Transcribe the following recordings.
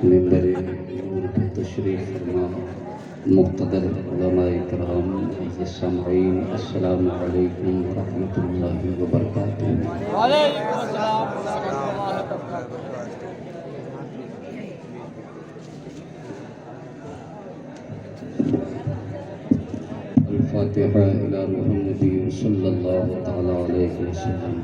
ممبر نور پر تشریف فرما مقتدر علماء کرام عزیز سامعین، السلام علیکم ورحمۃ اللہ وبرکاتہ۔ وعلیکم السلام ورحمۃ اللہ وبرکاتہ۔ الفاتحہ الی روح النبی صلی اللہ تعالی علیہ وسلم۔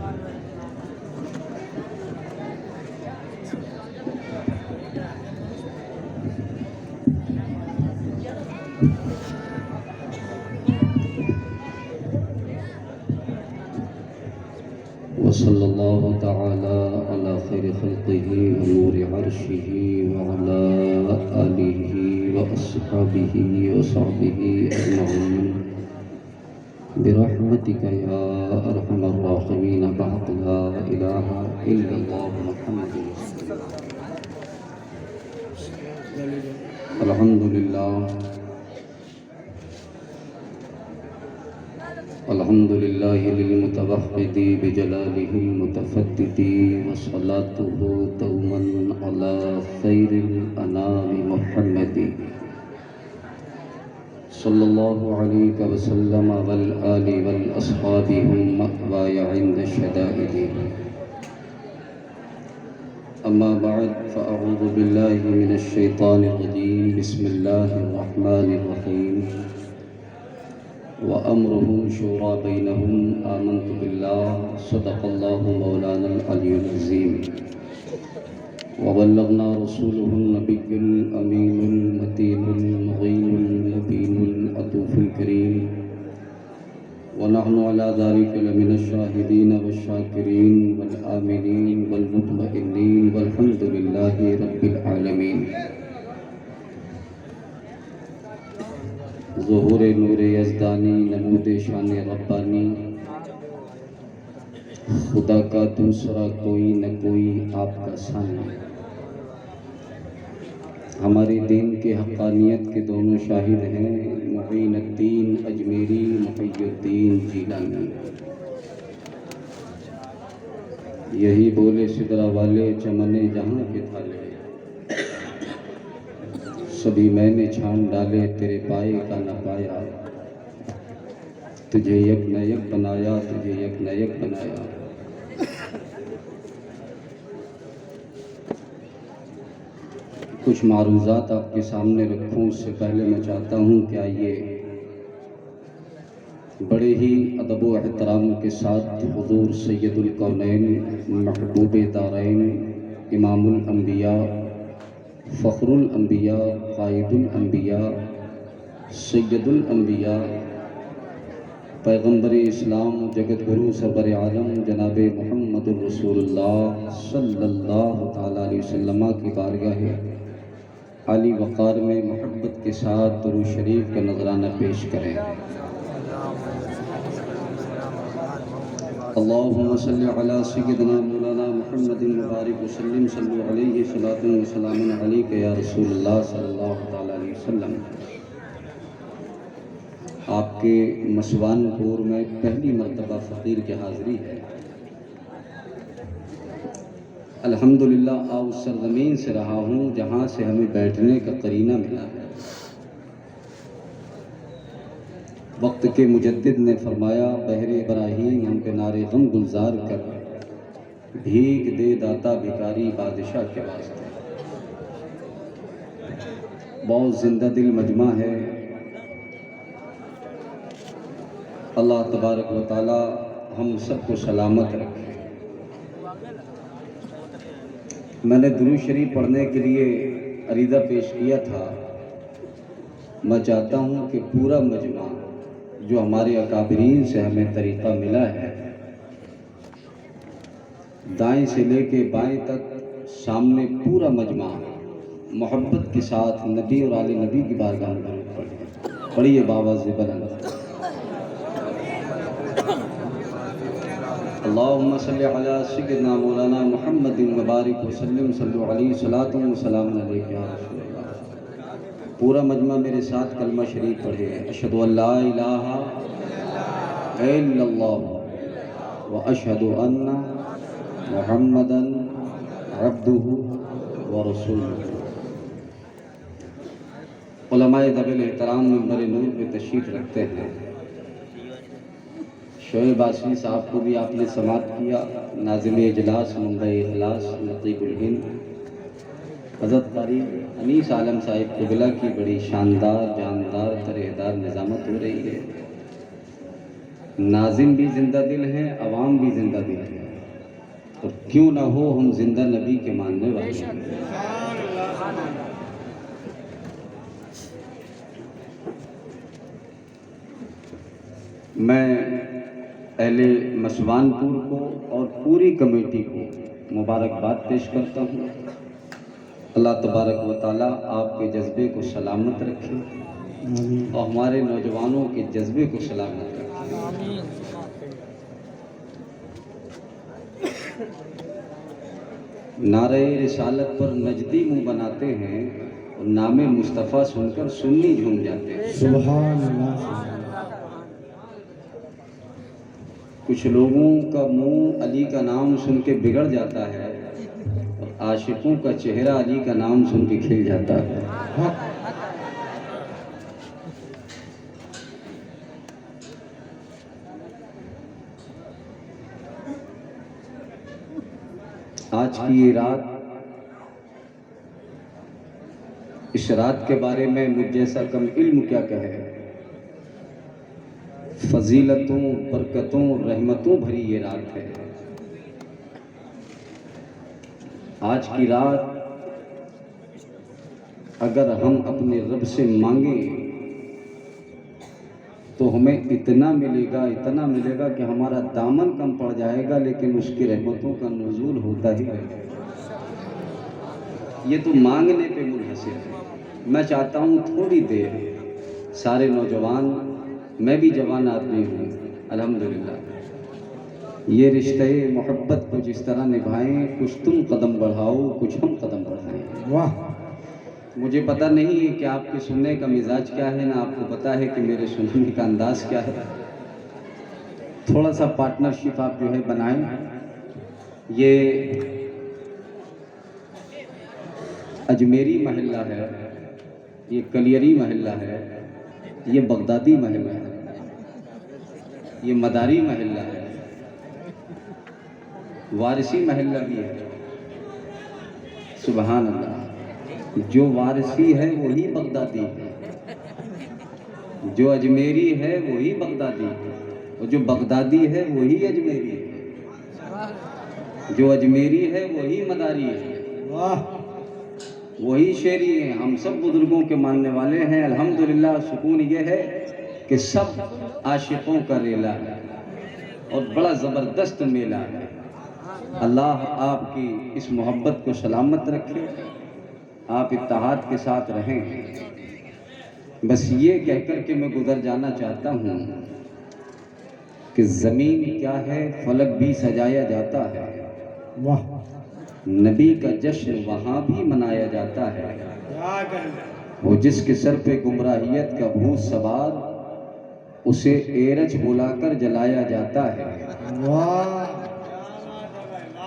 وصلی اللہ تعالی علی خیر خلقہ ونور عرشہ وعلی آلہ واصحابہ وصحبہ اجمعین برحمتک یا ارحم الراحمین بحق لا الہ الا اللہ محمد رسول اللہ۔ الحمدللہ للمتوحد بجلالہ المتفدد وصلاته دوما على خیر الانام محمد صلی اللہ علیہ وسلم والآل والاصحاب هم مأوای عند الشدائد۔ اما بعد فاعوذ باللہ من الشیطان الرجیم، بسم اللہ الرحمن الرحیم۔ وأمرهم شورى بينهم، آمنت بالله صدق الله مولانا العلي العظيم، وبلغنا رسوله النبي الأمين المتين المعين المبين العطوف الكريم، ونحن على ذلك لمن الشاهدين والشاكرين والآمنين والمطمئنين، والحمد لله رب العالمين۔ ظہور نور یزدانی، نمود شان ربانی، خدا کا دوسرا کوئی نہ کوئی آپ کا ثانی۔ ہمارے دین کے حقانیت کے دونوں شاہد ہیں، معین الدین اجمیری، محی الدین جیلانی۔ یہی بولے سدرا والے، چمنے جہاں کے تھالے، سبھی میں نے چھان ڈالے، تیرے پائے کا نہ پایا، تجھے یک نہ یک بنایا، تجھے یک نہ یک بنایا۔ کچھ معروضات آپ کے سامنے رکھوں، اس سے پہلے میں چاہتا ہوں کہ آئیے بڑے ہی ادب و احترام کے ساتھ حضور سید الکونین، محبوب دارین، امام الانبیاء، فخر الانبیاء، قائد الانبیاء، سید الانبیاء، پیغمبر اسلام، جگت گرو سرور عالم جناب محمد الرسول اللہ صلی اللہ تعالیٰ علیہ وسلم کی بارگاہ عالی وقار میں محبت کے ساتھ درود شریف کا نذرانہ پیش کریں۔ اللہم صلی علی سیدنا مولانا محمد مبارک وسلم، صلی علیہ صلاۃ و سلام علیک یا رسول اللہ صلی اللہ تعالیٰ علیہ وسلم۔ آپ کے مسوان پور میں پہلی مرتبہ فقیر کی حاضری ہے۔ الحمدللہ آج اس سرزمین سے رہا ہوں جہاں سے ہمیں بیٹھنے کا قرینہ ملا ہے۔ وقت کے مجدد نے فرمایا، بحر ابراہیم ہم پہ نعرے غم گلزار کر، بھیک دے داتا بھکاری بادشاہ کے واسطے۔ بہت زندہ دل مجمع ہے۔ اللہ تبارک و تعالی ہم سب کو سلامت رکھے۔ میں نے درود شریف پڑھنے کے لیے عریضہ پیش کیا تھا۔ میں چاہتا ہوں کہ پورا مجمع جو ہمارے اکابرین سے ہمیں طریقہ ملا ہے، دائیں سے لے کے بائیں تک سامنے پورا مجمع محبت کے ساتھ نبی اور آل نبی کی بارگاہ میں درود پڑھیں۔ پڑھیے باواز بلند۔ اللہم صلی علی سیدنا مولانا محمد مبارک وسلم، صلی علیہ صلاۃ و سلام علیک یا رسول اللہ۔ پورا مجمع میرے ساتھ کلمہ شریف پڑھے، اشہد ان لا الہ الا اللہ واشہد ان محمدً عبدہ ورسولہ۔ علماء ذویل احترام منبر نور پہ تشریف رکھتے ہیں. شعیب باسری صاحب کو بھی آپ نے سماعت کیا. ناظم اجلاس منبع اخلاص نقیب الہند حضرت قاری انیس عالم صاحب قبلہ کی بڑی شاندار جاندار طرحدار نظامت ہو رہی ہے. ناظم بھی زندہ دل ہیں، عوام بھی زندہ دل ہیں، اور کیوں نہ ہو ہم زندہ نبی کے ماننے والے ہیں. میں اہل مسوان پور کو اور پوری کمیٹی کو مبارکباد پیش کرتا ہوں. اللہ تبارک و تعالیٰ آپ کے جذبے کو سلامت رکھے اور ہمارے نوجوانوں کے جذبے کو سلامت رکھے. نعرہ رسالت پر نجدی منہ بناتے ہیں اور نام مصطفیٰ سن کر سنی جھوم جاتے ہیں. سبحان اللہ. کچھ لوگوں کا منہ علی کا نام سن کے بگڑ جاتا ہے اور عاشقوں کا چہرہ علی کا نام سن کے کھل جاتا ہے. آج کی یہ رات، اس رات کے بارے میں مجھ جیسا کم علم کیا کہے. فضیلتوں، برکتوں، رحمتوں بھری یہ رات ہے. آج کی رات اگر ہم اپنے رب سے مانگیں تو ہمیں اتنا ملے گا کہ ہمارا دامن کم پڑ جائے گا، لیکن اس کی رحمتوں کا نزول ہوتا ہی رہے گا. یہ تو مانگنے پہ منحصر ہے. میں چاہتا ہوں تھوڑی دیر سارے نوجوان، میں بھی جوان آدمی ہوں الحمدللہ، یہ رشتہ محبت کو جس طرح نبھائیں، کچھ تم قدم بڑھاؤ، کچھ ہم قدم بڑھائیں. واہ. مجھے پتہ نہیں ہے کہ آپ کے سننے کا مزاج کیا ہے، نہ آپ کو پتہ ہے کہ میرے سننے کا انداز کیا ہے. تھوڑا سا پارٹنرشپ آپ جو ہے بنائیں. یہ اجمیری محلہ ہے، یہ کلیری محلہ ہے، یہ بغدادی محلہ ہے، یہ مداری محلہ ہے، وارثی محلہ بھی ہے. سبحان اللہ. جو وارثی ہے وہی بغدادی ہے، جو اجمیری ہے وہی بغدادی ہے، اور جو بغدادی ہے وہی اجمیری ہے، جو اجمیری ہے وہی مداری ہے، وہی شیری ہیں. ہم سب بزرگوں کے ماننے والے ہیں الحمدللہ. سکون یہ ہے کہ سب عاشقوں کا ریلا ہے اور بڑا زبردست میلہ ہے. اللہ آپ کی اس محبت کو سلامت رکھے، آپ اتحاد کے ساتھ رہیں. بس یہ کہہ کر کے میں گزر جانا چاہتا ہوں کہ زمین کیا ہے، فلک بھی سجایا جاتا ہے. واہ. نبی کا جشن وہاں بھی منایا جاتا ہے. وہ جس کے سر پہ گمراہیت کا بھوت سوار، اسے ایرج بلا کر جلایا جاتا ہے. واہ.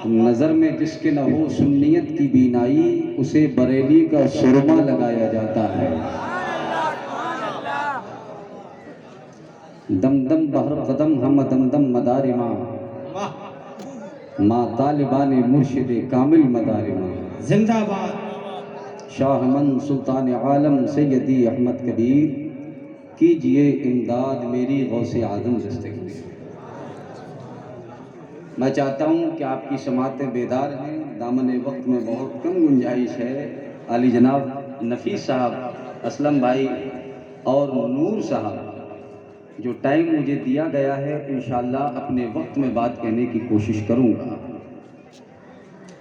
نظر میں جس کے نہ ہو سنیت کی بینائی، اسے بریلی کا سرما لگایا جاتا ہے. دم دم بہر قدم ہم دم دم مدارما، ماں طالبان مرشد کامل مدارما. زندہ باد. شاہ من سلطان عالم سیدی احمد کبیر، کیجئے امداد میری غوث اعظم دستگیر. میں چاہتا ہوں کہ آپ کی سماعتیں بیدار ہیں. دامن وقت میں بہت کم گنجائش ہے. علی جناب نفیس صاحب، اسلم بھائی اور نور صاحب، جو ٹائم مجھے دیا گیا ہے انشاءاللہ اپنے وقت میں بات کہنے کی کوشش کروں گا.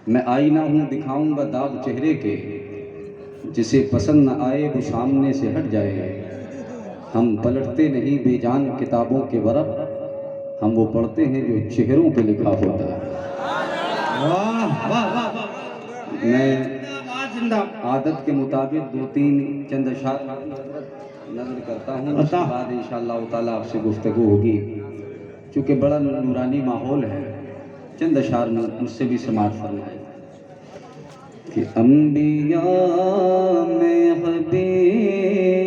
میں آئینہ ہوں، دکھاؤں گا داغ چہرے کے، جسے پسند نہ آئے وہ سامنے سے ہٹ جائے. ہم پلٹتے نہیں بے جان کتابوں کے ورق، ہم وہ پڑھتے ہیں جو چہروں پہ لکھا ہوتا ہے. واہ واہ واہ. میں عادت کے مطابق دو تین چند اشعار نظر کرتا ہوں، اس کے بعد انشاءاللہ تعالیٰ آپ سے گفتگو ہوگی. چونکہ بڑا نورانی ماحول ہے، چند اشعار مجھ سے بھی سماعت فرمائیں. کہ انبیاء میں حبیب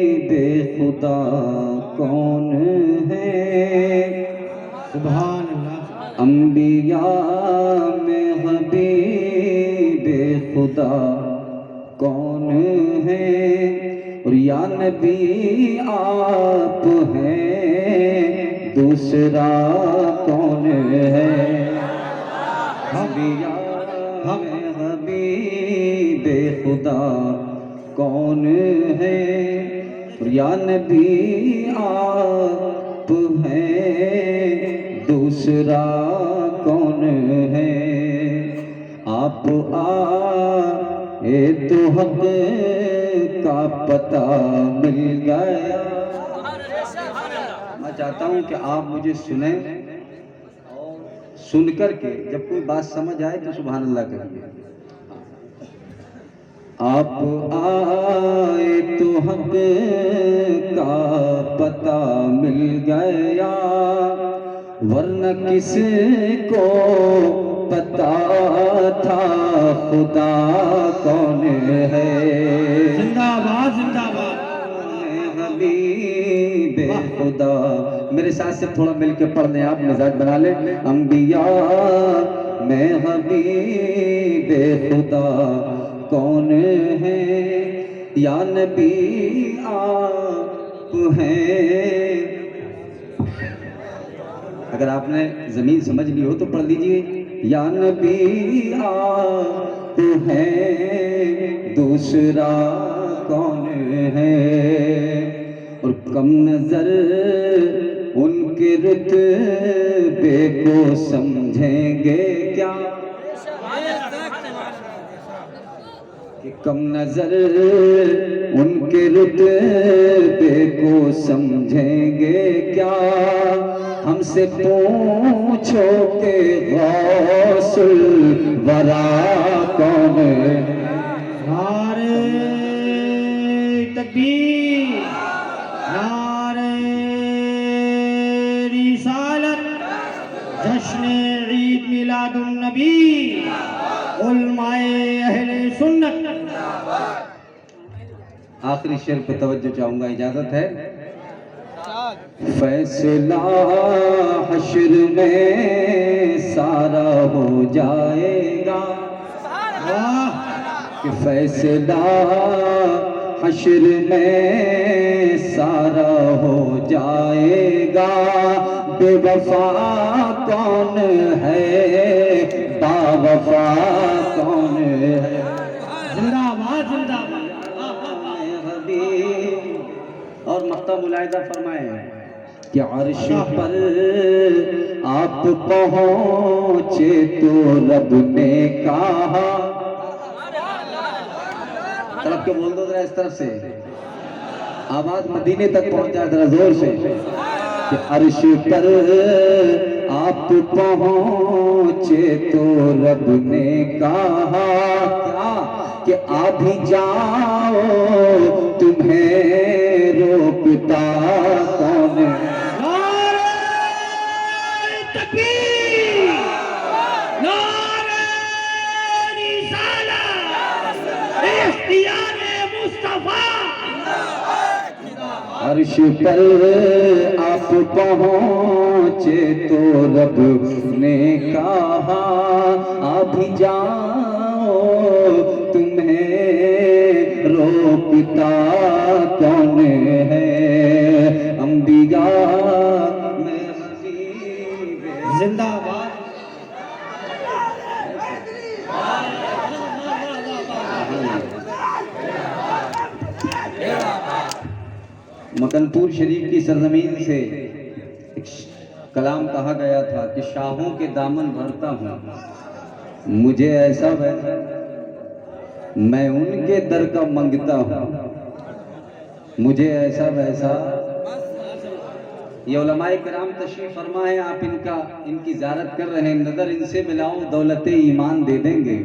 خدا کون ہے؟ سبحان اللہ. انبیاء میں حبیب خدا کون ہے؟ اور یا نبی آپ ہیں دوسرا کون ہے؟ انبیاء میں حبیب خدا کون ہے؟ اور یا نبی آپ ہیں دوسرا کون ہے؟ آپ آئے تو حق کا پتہ مل گیا. میں چاہتا ہوں کہ آپ مجھے سنیں اور سن کر کے جب کوئی بات سمجھ آئے تو سبحان اللہ کہیے. آپ آئے تو حق کا پتہ مل گیا ورنہ کس کو پتہ تھا خدا کون ہے؟ زندہ باد زندہ باد. حبیب خدا. میرے ساتھ سے تھوڑا مل کے پڑھ لیں آپ مزاج بنا لیں. انبیاء میں حبیب خدا کون ہے؟ یا نبی آپ ہیں. اگر آپ نے زمین سمجھ لی ہو تو پڑھ لیجئے. یا نبی آپ ہیں دوسرا کون ہے؟ اور کم نظر ان کے رتبے کو سمجھیں گے کیا؟ کہ کم نظر ان کے رتبے کو سمجھیں گے کیا؟ ہم سے پوچھو کہ غوث الورا کون ہے؟ نعرہ تکبیر، نعرہ رسالت، جشن عید میلاد النبی، علماء اہل سنت. آخری شعر پہ توجہ چاہوں گا، اجازت ہے؟ فیصلہ حشر میں سارا ہو جائے گا. کہ فیصلہ حشر میں سارا ہو جائے گا. بے وفا کون ہے؟ با وفا کون ہے؟ زندہ باد زندہ باد. اور مقطع ملاحظہ فرمائے کہ عرش پر آپ پہنچے تو رب نے کہا. طرف کے بول دو ذرا اس طرف سے، آواز مدینے تک پہنچ جائے ذرا زور سے. کہ عرش پر آپ پہنچے تو رب نے کہا کہ آ بھی جاؤ تمہیں روکتا کون ہے؟ نعرہ تکبیر، نعرہ رسالت، اختیار مصطفیٰ. عرش پر آپ پہنچے تو رب نے کہا آ بھی جاؤ تمہیں روکتا کون ہے؟ انبیاء میں حبیب زندہ باد. مکن پور شریف کی سرزمین سے ایک کلام کہا گیا تھا کہ شاہوں کے دامن بھرتا ہوں مجھے ایسا ویسا، میں ان کے در کا منگتا ہوں مجھے ایسا ویسا. یہ علماء کرام تشریف فرما ہے، آپ ان کی زیارت کر رہے ہیں. نظر ان سے ملاؤ دولت ایمان دے دیں گے،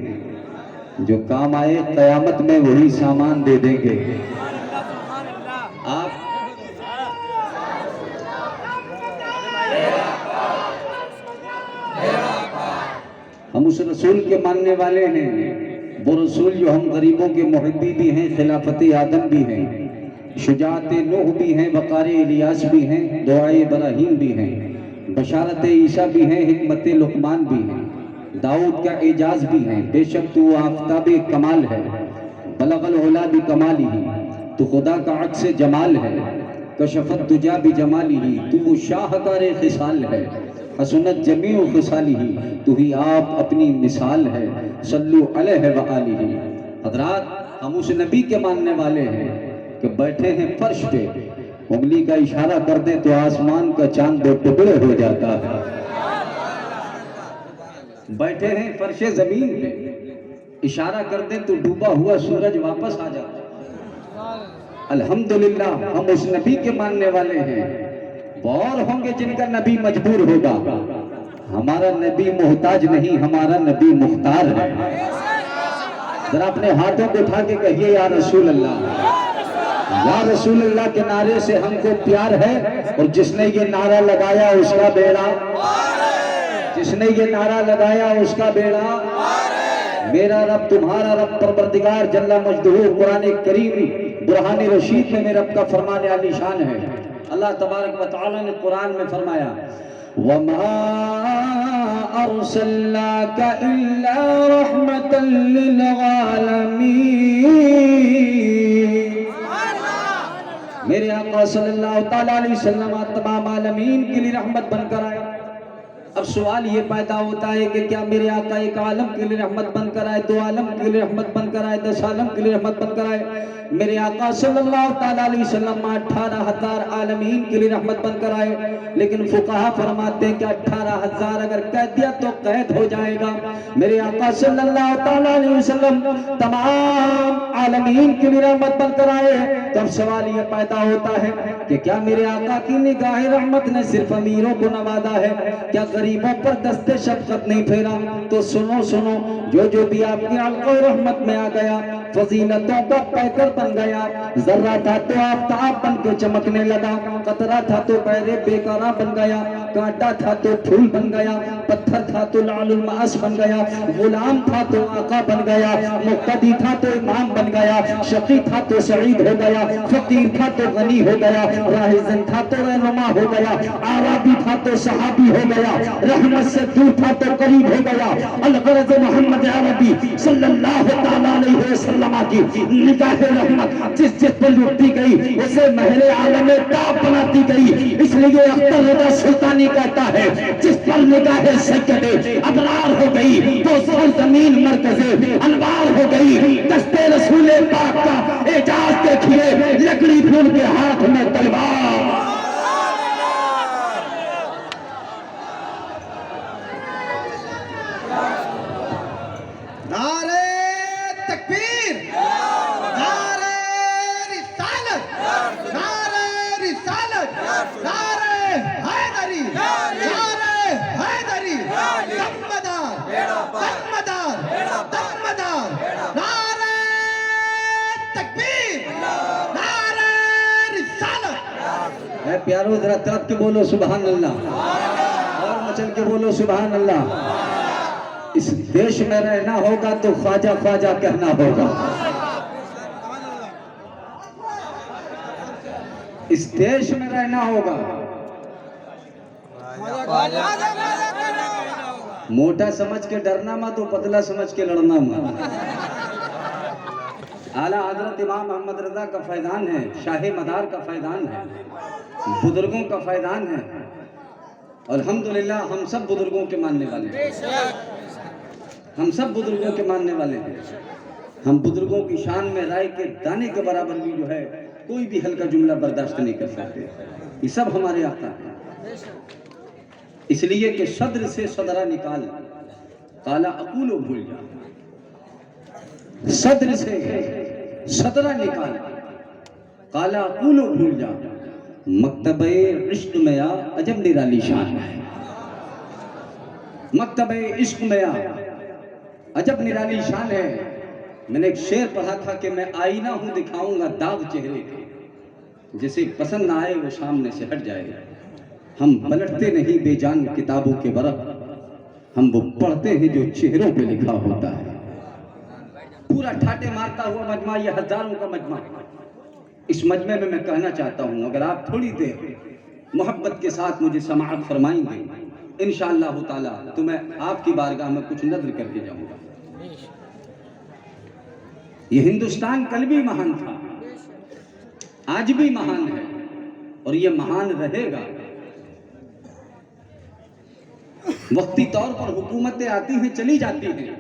جو کام آئے قیامت میں وہی سامان دے دیں گے. آپ ہم اس رسول کے ماننے والے ہیں، وہ رسول جو ہم غریبوں کے محبی بھی ہیں، خلافت آدم بھی ہیں. شجاعت نوح بھی ہیں، وقار الیاس بھی ہیں، دعائے ابراہیم بھی ہیں، بشارت عیسیٰ بھی ہیں، حکمت لقمان بھی ہیں، داؤد کا اعجاز بھی ہیں۔ بے شک تو آفتاب کمال ہے، بلغ العلا بکمالہ، تو خدا کا عکس جمال ہے، کشفت دجا بجمالہ، تو وہ شاہکار خصال ہے، حسنت جمیع خصالہ، تو ہی آپ اپنی مثال ہے، صلو علیہ وآلہ۔ حضرات، ہم اس نبی کے ماننے والے ہیں کہ بیٹھے ہیں فرش پہ، انگلی کا اشارہ کر دیں تو آسمان کا چاند دو ٹکڑے ہو جاتا ہے۔ بیٹھے ہیں فرش زمین پہ، اشارہ کر دیں تو ڈوبا ہوا سورج واپس آ جاتا ہے۔ الحمدللہ ہم اس نبی کے ماننے والے ہیں۔ اور ہوں گے جن کا نبی مجبور ہوگا، ہمارا نبی محتاج نہیں، ہمارا نبی مختار ہے۔ ذرا اپنے ہاتھوں کو اٹھا کے کہیے یا رسول اللہ، یا رسول اللہ کے نعرے سے ہم کو پیار ہے، اور جس نے یہ نعرہ لگایا اس کا بیڑا، جس نے یہ نعرہ لگایا اس کا بیڑا، میرا رب تمہارا رب پروردگار جل مجدہ قرآن کریم برہان رشید میں میرے رب کا فرمان عالی شان ہے۔ اللہ تبارک و تعالی نے قرآن میں فرمایا وَمَا أَرْسَلْنَاكَ إِلَّا رَحْمَةً لِّلْعَالَمِينَ، میرے آقا صلی اللہ تعالیٰ علیہ وسلم تمام عالمین کے لیے رحمت بن کر آئے۔ اب سوال یہ پیدا ہوتا ہے کہ کیا میرے آقا ایک عالم کے لیے رحمت بن کر آئے، دو عالم کے لیے رحمت بن کر آئے، 10 عالم کے لیے رحمت بن کر آئے؟ میرے آقا صلی اللہ تعالیٰ علیہ وسلم 18,000 عالمین کے لیے رحمت بن کر آئے، لیکن فقہا فرماتے ہیں کہ 18,000 اگر کہہ دیا تو قید ہو جائے گا۔ میرے آقا صلی اللہ تعالیٰ علیہ وسلم تمام عالمین کے لیے رحمت بن کر آئے، تو اب سوال یہ پیدا ہوتا ہے کہ کیا میرے آقا کی نگاہ رحمت نے صرف امیروں کو نوازا ہے، کیا غریبوں پر دست شفقت نہیں پھیرا؟ تو سنو سنو، جو بھی آپ کی علق و رحمت میں آ گیا فضیلتوں کا پیکر بن گیا، ذرہ تھا تو آفتاب بن کے چمکنے لگا، قطرہ تھا تو بحر بیکراں بن گیا، کانٹا تھا تو پھول بن گیا، پتھر تھا تو لعل المعاص بن گیا، غلام تھا تو آقا بن گیا، مقتدی تھا تو امام بن گیا، شقی تھا تو سعید ہو گیا، فقیر تھا تو غنی ہو گیا، راہزن تھا تو رہنما ہو گیا، عربی تھا تو صحابی ہو گیا، رحمت سے دور تھا تو قریب ہو گیا۔ الغرض محمد عربی صلی اللہ تعالیٰ علیہ وسلم کی نگاہ رحمت جس جس پر لٹتی گئی اسے مہر عالم تاب بناتی گئی۔ اس لیے اختر رضا سلطانی کہتا ہے جس پر نگاہ سید ابرار ہو گئی تو سرزمین مرکز انوار ہو گئی۔ دست رسول پاک کا اعجاز دیکھیے، لکڑی پھول کے ہاتھ میں تلوار۔ نعرہ تکبیر، نعرہ رسالت، نعرہ رسالت، نعرہ حیدری، نعرہ حیدری، دمدار، دمدار، دمدار، نعرہ تکبیر، نعرہ رسالت۔ اے پیارو ذرا ترت کے بولو سبحان اللہ، اور مچل کے بولو سبحان اللہ۔ اس دیش میں رہنا ہوگا تو خواجہ خواجہ کہنا ہوگا، اس دیش میں رہنا ہوگا۔ موٹا سمجھ کے ڈرنا مت، تو پتلا سمجھ کے لڑنا مت۔ اعلیٰ حضرت امام محمد رضا کا فیضان ہے، شاہ مدار کا فیضان ہے، بزرگوں کا فیضان ہے۔ الحمدللہ ہم سب بزرگوں کے ماننے والے ہیں، ہم سب بزرگوں کے ماننے والے ہیں۔ ہم بزرگوں کی شان میں رائے کے دانے کے برابر بھی جو ہے کوئی بھی ہلکا جملہ برداشت نہیں کر سکتے۔ یہ سب ہمارے آقا ہیں، اس لیے کہ صدر سے صدرہ نکال، قالا اقول و بھول جا، صدر سے صدرہ نکال، قالا اقول و بھول جا، مکتبہ عشق میں آ عجب نرالی شان ہے، مکتبہ عشق میں آ عجب نرالی شان ہے۔ میں نے ایک شعر پڑھا تھا کہ میں آئینہ ہوں دکھاؤں گا داغ چہرے کے، جسے پسند نہ آئے وہ سامنے سے ہٹ جائے گا۔ ہم پلٹتے نہیں بے جان کتابوں کے ورق، ہم وہ پڑھتے ہیں جو چہروں پہ لکھا ہوتا ہے۔ پورا ٹھاٹے مارتا ہوا مجمع، یہ ہزاروں کا مجمع ہے، اس مجمع میں کہنا چاہتا ہوں، اگر آپ تھوڑی دیر محبت کے ساتھ مجھے سماعت فرمائیں گے انشاءاللہ تعالیٰ تو میں آپ کی بارگاہ میں کچھ نذر کر کے جاؤں گا۔ یہ ہندوستان کل بھی مہان تھا، آج بھی مہان ہے اور یہ مہان رہے گا۔ وقتی طور پر حکومتیں آتی ہیں چلی جاتی ہیں،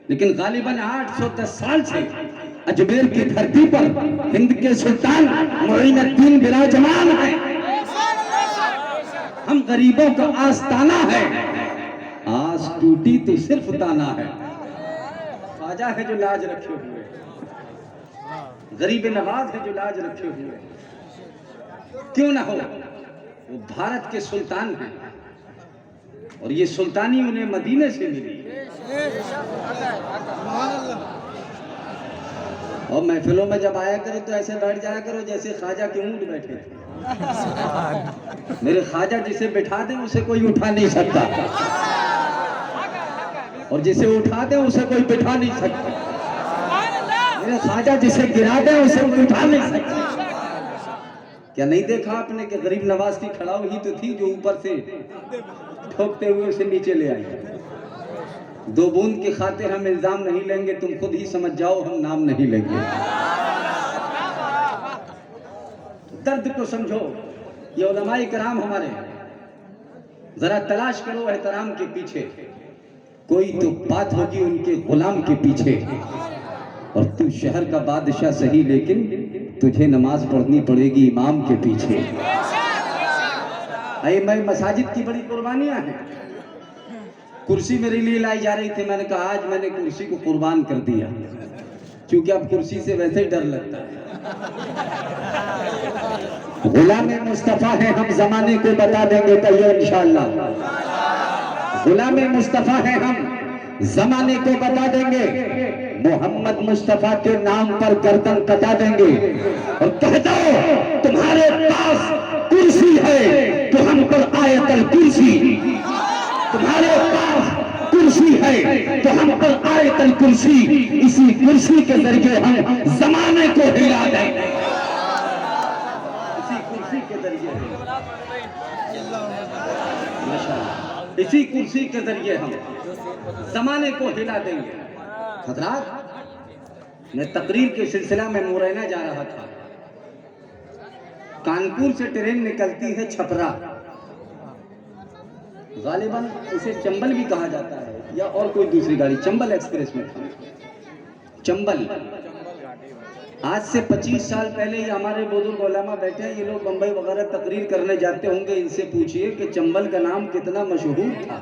لیکن غالباً 810 سال سے اجمیر کی دھرتی پر ہند کے سلطان معین الدین براجمان ہیں۔ ہم غریبوں کا آستانہ ہے، آس ٹوٹی تو صرف تانا ہے۔ خواجہ ہے جو لاج رکھے ہوئے، غریب نواز ہے جو لاج رکھے ہوئے، کیوں نہ ہو وہ بھارت کے سلطان ہیں، اور یہ سلطانی انہیں مدینے سے ملی۔ اور محفلوں میں جب آیا کرو تو ایسے بیٹھ جایا کرو جیسے خواجہ کے اونٹ بیٹھے تھے۔ میرے خواجہ جسے بٹھا دیں اسے کوئی اٹھا نہیں سکتا، اور جسے اٹھا دیں اسے کوئی بٹھا نہیں سکتا۔ میرے خواجہ جسے گرا دیں اسے کوئی اٹھا نہیں سکتا۔ کیا نہیں دیکھا آپ نے کہ غریب نواز کی کھڑاؤ ہی تو تھی جو اوپر سے ٹھوکتے ہوئے اسے نیچے لے آئی۔ 2 بوند کی خاطر ہم الزام نہیں لیں گے، تم خود ہی سمجھ جاؤ ہم نام نہیں لیں گے۔ درد کو سمجھو، یہ علماء کرام ہمارے، ذرا تلاش کرو احترام کے پیچھے، کوئی تو بات ہوگی ان کے غلام کے پیچھے۔ اور تو شہر کا بادشاہ صحیح لیکن تجھے نماز پڑھنی پڑے گی امام کے پیچھے۔ میں مساجد کی بڑی قربانیاں ہیں۔ کرسی میرے لیے لائی جا رہی تھی، میں نے کہا آج میں نے کرسی کو قربان کر دیا، کیونکہ اب کرسی سے ویسے ہی ڈر لگتا ہے۔ غلام مصطفیٰ ہیں ہم، زمانے کو بتا دیں گے کہیے انشاءاللہ۔ غلام مصطفیٰ ہیں ہم، زمانے کو بتا دیں گے، محمد مصطفیٰ کے نام پر گردن کٹا دیں گے، اور کہہ دو تمہارے پاس کرسی ہے تو ہم پر آیت الکرسی، تمہارے پاس کرسی ہے تو ہم پر آیت الکرسی، اسی کرسی کے ذریعے ہم زمانے کو ہلا دیں گے، اسی کرسی کے ذریعے، اسی کرسی کے ذریعے ہم زمانے کو ہلا دیں گے۔ حضرات، میں تقریر کے سلسلہ میں مورینہ جا رہا تھا، کانپور سے ٹرین نکلتی ہے چھپرا، غالباً اسے چمبل بھی کہا جاتا ہے یا اور کوئی دوسری گاڑی، چمبل ایکسپریس میں تھا، چمبل۔ آج سے 25 سال پہلے یہ ہمارے بزرگ علماء بیٹھے ہیں، یہ لوگ بمبئی وغیرہ تقریر کرنے جاتے ہوں گے، ان سے پوچھئے کہ چمبل کا نام کتنا مشہور تھا،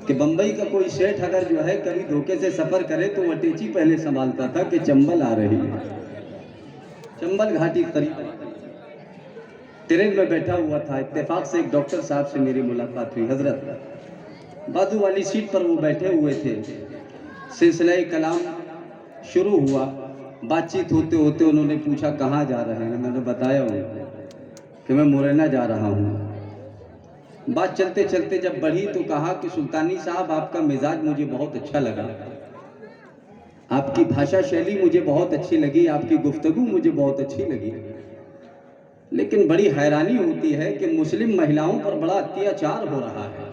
کہ بمبئی کا کوئی سیٹھ اگر جو ہے کبھی دھوکے سے سفر کرے تو وہ ٹیچی پہلے سنبھالتا تھا کہ چمبل آ رہی ہے، چمبل گھاٹی قریب۔ ٹرین میں بیٹھا ہوا تھا، اتفاق سے ایک ڈاکٹر صاحب سے میری ملاقات ہوئی۔ حضرت بازو والی سیٹ پر وہ بیٹھے ہوئے تھے، سلسلہ کلام شروع ہوا، بات چیت ہوتے ہوتے انہوں نے پوچھا کہاں جا رہے ہیں، میں نے بتایا انہیں کہ میں مورینہ جا رہا ہوں۔ بات چلتے چلتے جب بڑھی تو کہا کہ سلطانی صاحب آپ کا مزاج مجھے بہت اچھا لگا، آپ کی بھاشا شیلی مجھے بہت اچھی لگی، آپ کی گفتگو مجھے بہت اچھی لگی، لیکن بڑی حیرانی ہوتی ہے کہ مسلم مہیلاؤں پر بڑا اتیاچار ہو رہا ہے۔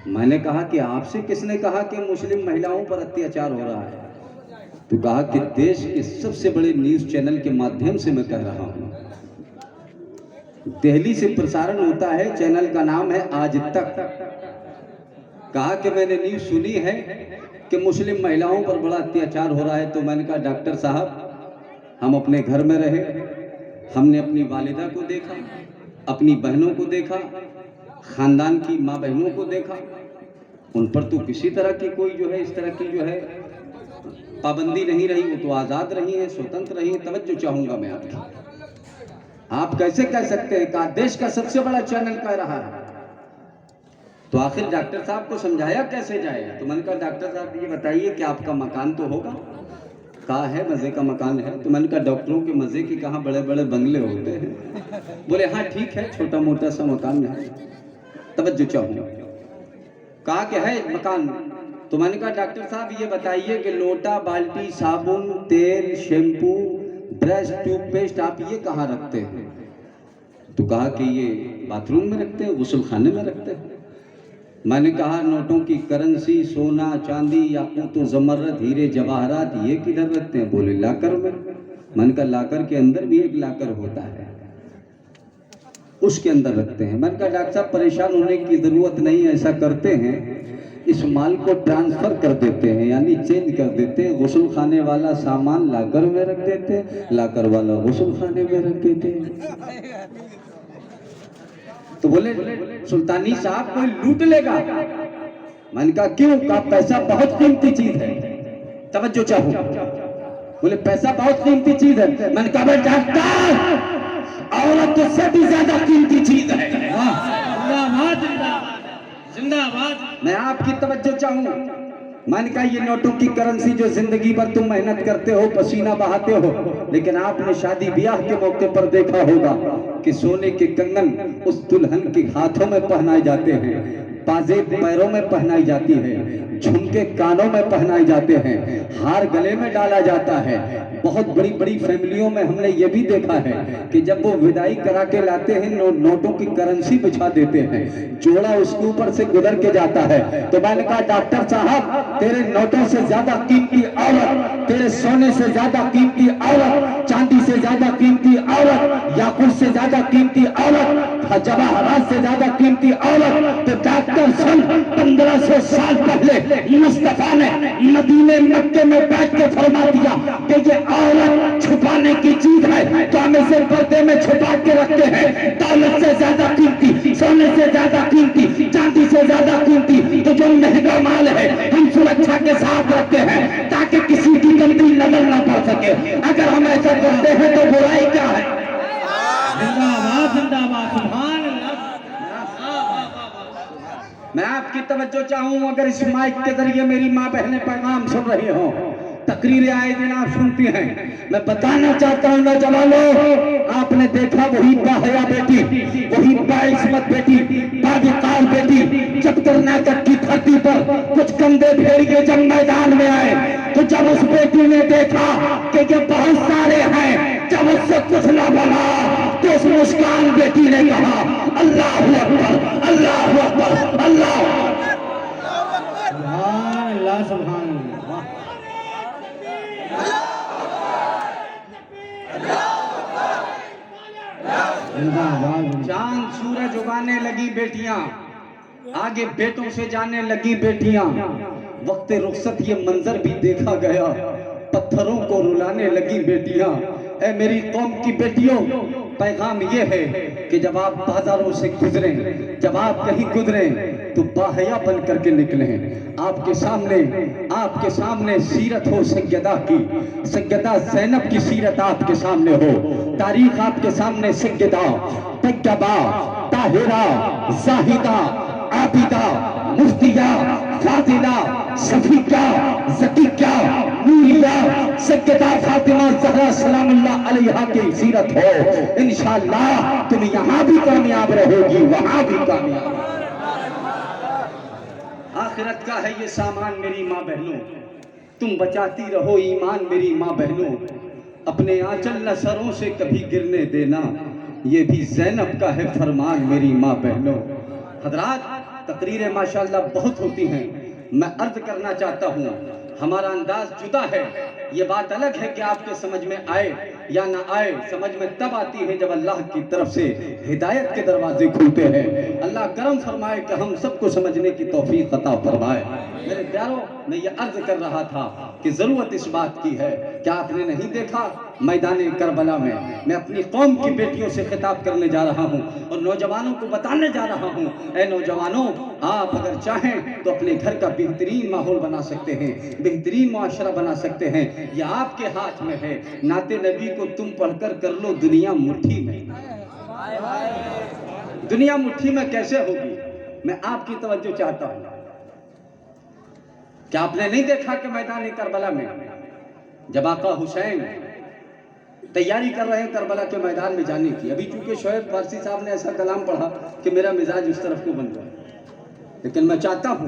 میں نے کہا کہ آپ سے کس نے کہا کہ مسلم مہیلاؤں پر اتیاچار ہو رہا ہے؟ تو کہا کہ دیش کے سب سے بڑے نیوز چینل کے مادھیم سے میں کہہ رہا ہوں، دہلی سے پرسارن ہوتا ہے، چینل کا نام ہے آج تک۔ کہا کہ میں نے نیوز سنی ہے کہ مسلم مہیلاؤں پر بڑا اتیاچار ہو رہا ہے، تو میں نے کہا ڈاکٹر صاحب ہم اپنے گھر میں رہے، ہم نے اپنی والدہ کو دیکھا، اپنی بہنوں کو دیکھا، خاندان کی ماں بہنوں کو دیکھا، ان پر تو کسی طرح کی کوئی جو ہے اس طرح کی جو ہے پابندی نہیں رہی، وہ تو آزاد رہی ہیں، سوتنتر رہی ہیں۔ توجہ چاہوں گا میں آپ کی، آپ کیسے کہہ سکتے ہیں کہ دیش کا سب سے بڑا چینل کہہ رہا ہے؟ تو آخر ڈاکٹر صاحب کو سمجھایا کیسے جائے گا؟ تو میں نے کہا ڈاکٹر صاحب یہ بتائیے کہ آپ کا مکان تو ہوگا؟ کہا ہے مزے کا مکان ہے۔ تو میں نے کہا ڈاکٹروں کے مزے کی کہاں بڑے بڑے بنگلے ہوتے ہیں؟ بولے ہاں ٹھیک ہے، چھوٹا موٹا سا مکان ہے۔ توجہ چاہوں گا، کہا کہ ہے مکان تو میں نے کہا ڈاکٹر صاحب یہ بتائیے کہ لوٹا، بالٹی، صابن، تیل، شیمپو، برش، ٹوتھ پیسٹ آپ یہ کہاں رکھتے ہیں؟ تو کہا کہ یہ باتھ روم میں رکھتے ہیں، غسل خانے میں رکھتے ہیں۔ میں نے کہا نوٹوں کی کرنسی، سونا، چاندی، یاقوت و زمرد، ہیرے جواہرات یہ کدھر رکھتے ہیں؟ بولے لاکر میں۔ میں نے کہا لاکر کے اندر بھی ایک لاکر ہوتا ہے، اس کے اندر رکھتے ہیں۔ میں نے کہا ڈاکٹر صاحب پریشان ہونے کی ضرورت نہیں، ایسا کرتے ہیں اس مال کو ٹرانسفر کر دیتے ہیں، یعنی چینج کر دیتے ہیں، غسل خانے والا سامان لاکر میں رکھ دیتے ہیں، لاکر والا غسل خانے میں رکھ دیتے ہیں۔ تو بولے سلطانی صاحب کوئی لوٹ لے گا؟ میں نے کہا کیوں؟ کہا پیسہ بہت قیمتی چیز ہے، توجہ چاہوں۔ بولے پیسہ بہت قیمتی چیز ہے۔ میں نے کہا بھائی ڈاکٹر عورت اس سے بھی زیادہ قیمتی چیز ہے۔ زندہ باد۔ میں آپ کی توجہ چاہوں۔ میں نے کہا یہ نوٹوں کی کرنسی جو زندگی بھر تم محنت کرتے ہو، پسینہ بہاتے ہو، لیکن آپ نے شادی بیاہ کے موقع پر دیکھا ہوگا کہ سونے کے کنگن اس دلہن کے ہاتھوں میں پہنائے جاتے ہیں، پازیب پیروں میں پہنائی جاتی ہے، جھمکے کانوں میں پہنائے جاتے ہیں، ہار گلے میں ڈالا جاتا ہے۔ بہت بڑی بڑی فیملیوں میں ہم نے یہ بھی دیکھا ہے کہ جب وہ ودائی کرا کے لاتے ہیں نوٹوں کی کرنسی بچھا دیتے ہیں، جوڑا اس کے اوپر سے گزر کے جاتا ہے۔ تو میں نے کہا ڈاکٹر صاحب تیرے نوٹوں سے زیادہ قیمتی عورت، تیرے سونے سے زیادہ قیمتی عورت، چاندی سے زیادہ قیمتی عورت، یاقوت سے زیادہ قیمتی عورت، جواہرات سے زیادہ قیمتی عورت، تو ڈاکٹر سن 1500 سال پہلے مصطفیٰ نے مدینے مکے میں بیٹھ کے فرما دیا کہ یہ عورت چھپانے کی چیز ہے، تو ہم اسے پردے میں چھپا کے رکھتے ہیں۔ دولت سے زیادہ قیمتی، سونے سے زیادہ قیمتی، چاندی سے زیادہ قیمتی تو جو مہنگا مال ہے ہم سرکھا کے ساتھ رکھتے ہیں تاکہ کسی کی گندی نظر نہ پڑ سکے۔ اگر ہم ایسا کرتے ہیں تو برائی کیا ہے؟ زندہ باد، زندہ باد، سبحان اللہ۔ میں آپ کی توجہ چاہوں، اگر اس مائک کے ذریعے میری ماں بہنیں پیغام سن رہی ہوں، تقریریں آئے دن آپ سنتی ہیں، میں بتانا چاہتا ہوں نوجوانوں، آپ نے دیکھا وہی باحیا بیٹی، وہی باعصمت بیٹی، باوقار بیٹی جب کرناٹک کی دھرتی پر کچھ کندھے بھیڑیے جب میدان میں آئے تو جب اس بیٹی نے دیکھا کہ یہ بہت سارے ہیں، جب اس سے کچھ نہ بنا تو اس مسکان بیٹی نے کہا اللہ اکبر، اللہ اکبر، اللہ اکبر۔ سبحان اللہ، سبحان اللہ۔ چاند سورج اگانے لگی بیٹیاں، آگے بیٹوں سے جانے لگی بیٹیاں، وقت رخصت یہ منظر بھی دیکھا گیا، پتھروں کو رلانے لگی بیٹیاں۔ اے میری قوم کی بیٹیوں، پیغام یہ ہے کہ جب آپ بازاروں سے گزریں، جب آپ کہیں گزریں تو باحیا بن کر کے نکلیں۔ آپ کے سامنے سیرت ہو سیدہ کی، سیدہ زینب کی سیرت آپ کے سامنے ہو، تاریخ آپ کے سامنے سیدہ طیبہ، طاہرہ، زاہدہ، عابدہ، مفتیہ، فاضلہ، صفیہ، زکیہ، نوریہ، سیدہ فاطمہ زہرا سلام اللہ علیہا کی سیرت ہو، انشاءاللہ تم یہاں بھی کامیاب رہو گی، وہاں بھی کامیاب۔ آخرت کا ہے یہ سامان میری ماں بہنوں، تم بچاتی رہو ایمان میری ماں بہنوں، اپنے آنچل نہ سروں سے کبھی گرنے دینا، یہ بھی زینب کا ہے فرمان میری ماں بہنوں۔ حضرات تقریریں ماشاءاللہ بہت ہوتی ہیں، میں عرض کرنا چاہتا ہوں ہمارا انداز جدا ہے، یہ بات الگ ہے کہ آپ کے سمجھ میں آئے یا نہ آئے، سمجھ میں تب آتی ہے جب اللہ کی طرف سے ہدایت کے دروازے کھلتے ہیں۔ اللہ کرم فرمائے کہ ہم سب کو سمجھنے کی توفیق عطا فرمائے۔ میرے پیاروں، میں یہ عرض کر رہا تھا کہ ضرورت اس بات کی ہے کہ آپ نے نہیں دیکھا میدان کربلا میں اپنی قوم کی بیٹیوں سے خطاب کرنے جا رہا ہوں اور نوجوانوں کو بتانے جا رہا ہوں، اے نوجوانوں، آپ اگر چاہیں تو اپنے گھر کا بہترین ماحول بنا سکتے ہیں، بہترین معاشرہ بنا سکتے ہیں، یہ آپ کے ہاتھ میں ہے۔ نعت نبی کو تم پڑھ کر لو دنیا مٹھی میں۔ دنیا مٹھی میں کیسے ہوگی؟ میں آپ کی توجہ چاہتا ہوں۔ کیا آپ نے نہیں دیکھا کہ میدان کربلا میں جب آقا حسین تیاری کر رہے ہیں کربلا کے میدان میں جانے کی، ابھی چونکہ شعیب فارسی صاحب نے ایسا کلام پڑھا کہ میرا مزاج اس طرف کو بن گیا، لیکن میں چاہتا ہوں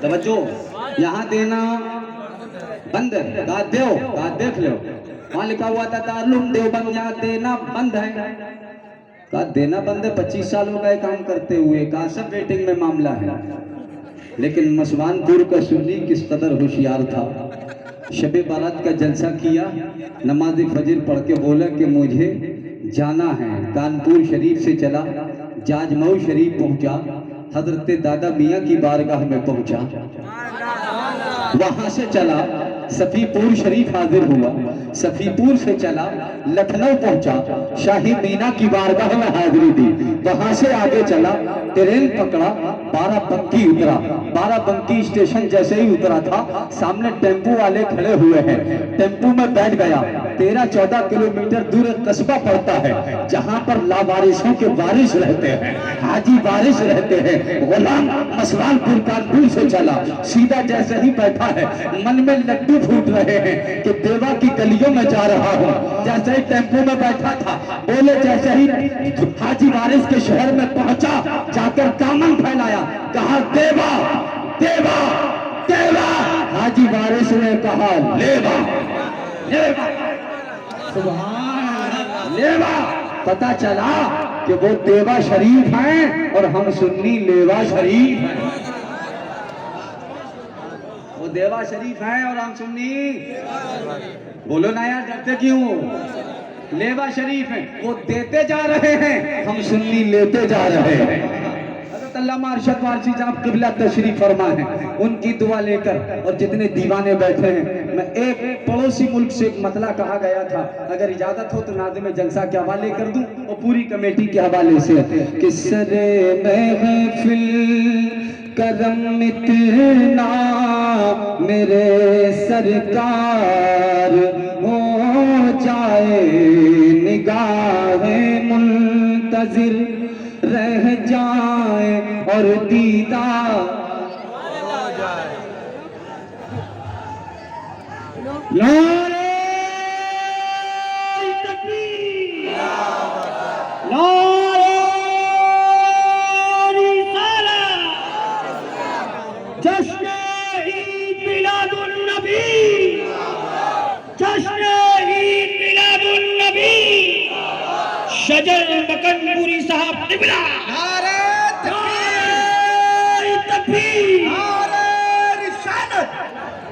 توجہ یہاں دینا بند ہے، کہا دیو، کہا دیکھ لو، وہاں لکھا ہوا تھا تعلم دیوبند، یہاں دینا بند ہے، کہا دینا بند ہے، 25 سال ہو گئے کام کرتے ہوئے، کہا سب ویٹنگ میں معاملہ ہے۔ لیکن مسوان پور کا سنی کس قدر ہوشیار تھا، شب بارات کا جلسہ کیا، نماز فجر پڑھ کے بولا کہ مجھے جانا ہے، کانپور شریف سے چلا، جاجمئو شریف پہنچا، حضرت دادا میاں کی بارگاہ میں پہنچا، وہاں سے چلا صفی پور شریف حاضر ہوا، صفی پور سے چلا لکھنؤ پہنچا، شاہی مینا کی بارگاہ میں حاضری دی، وہاں سے آگے چلا ٹرین پکڑا، بارہ بنکی اترا، بارہ بنکی اسٹیشن جیسے ہی اترا تھا سامنے ٹیمپو والے کھڑے ہوئے ہیں، ٹیمپو میں بیٹھ گیا، 13-14 کلومیٹر دور ایک قصبہ پڑتا ہے جہاں پر لاوارثوں کے وارث رہتے ہیں، حاجی وارث رہتے ہیں، غلام مسوان پور کانپور سے چلا، سیدھا جیسے ہی بیٹھا ہے من میں لڈو پھوٹ رہے ہیں کہ دیوا کی گلیوں میں جا رہا ہوں، جیسے ہی ٹیمپو میں بیٹھا تھا بولے جیسے ہی حاجی وارث کے شہر میں پہنچا جا کر دامن پھیلایا، کہا دیوا دیوا دیوا، حاجی وارث نے کہا لیوا لیوا سبحان لیوا، پتا چلا کہ وہ دیوا شریف ہیں اور ہم سنی لیوا شریف ہیں، وہ دیوا شریف ہیں اور ہم سنی، بولو نا یار ڈرتے کیوں، لیوا شریف ہیں، وہ دیتے جا رہے ہیں ہم سنی لیتے جا رہے ہیں۔ حضرت علامہ ارشد وارثی صاحب قبلہ تشریف فرما ہیں، ان کی دعا لے کر اور جتنے دیوانے بیٹھے ہیں، میں ایک پڑوسی ملک سے ایک مطلع کہا گیا تھا، اگر اجازت ہو تو ناظم جلسہ کے حوالے کر دوں اور پوری کمیٹی کے حوالے سے کہ سر محفل کرم اتنا میرے سرکار ہو جائے، نگاہ منتظر رہ جائے اور دیدار ہو جائے، نعرہ تکبیر، نعرہ رسالت، جشن عید میلاد النبی، جشن عید میلاد النبی، شجر مکنپوری صاحب قبلہ، نعرہ تکبیر، نعرہ رسالت،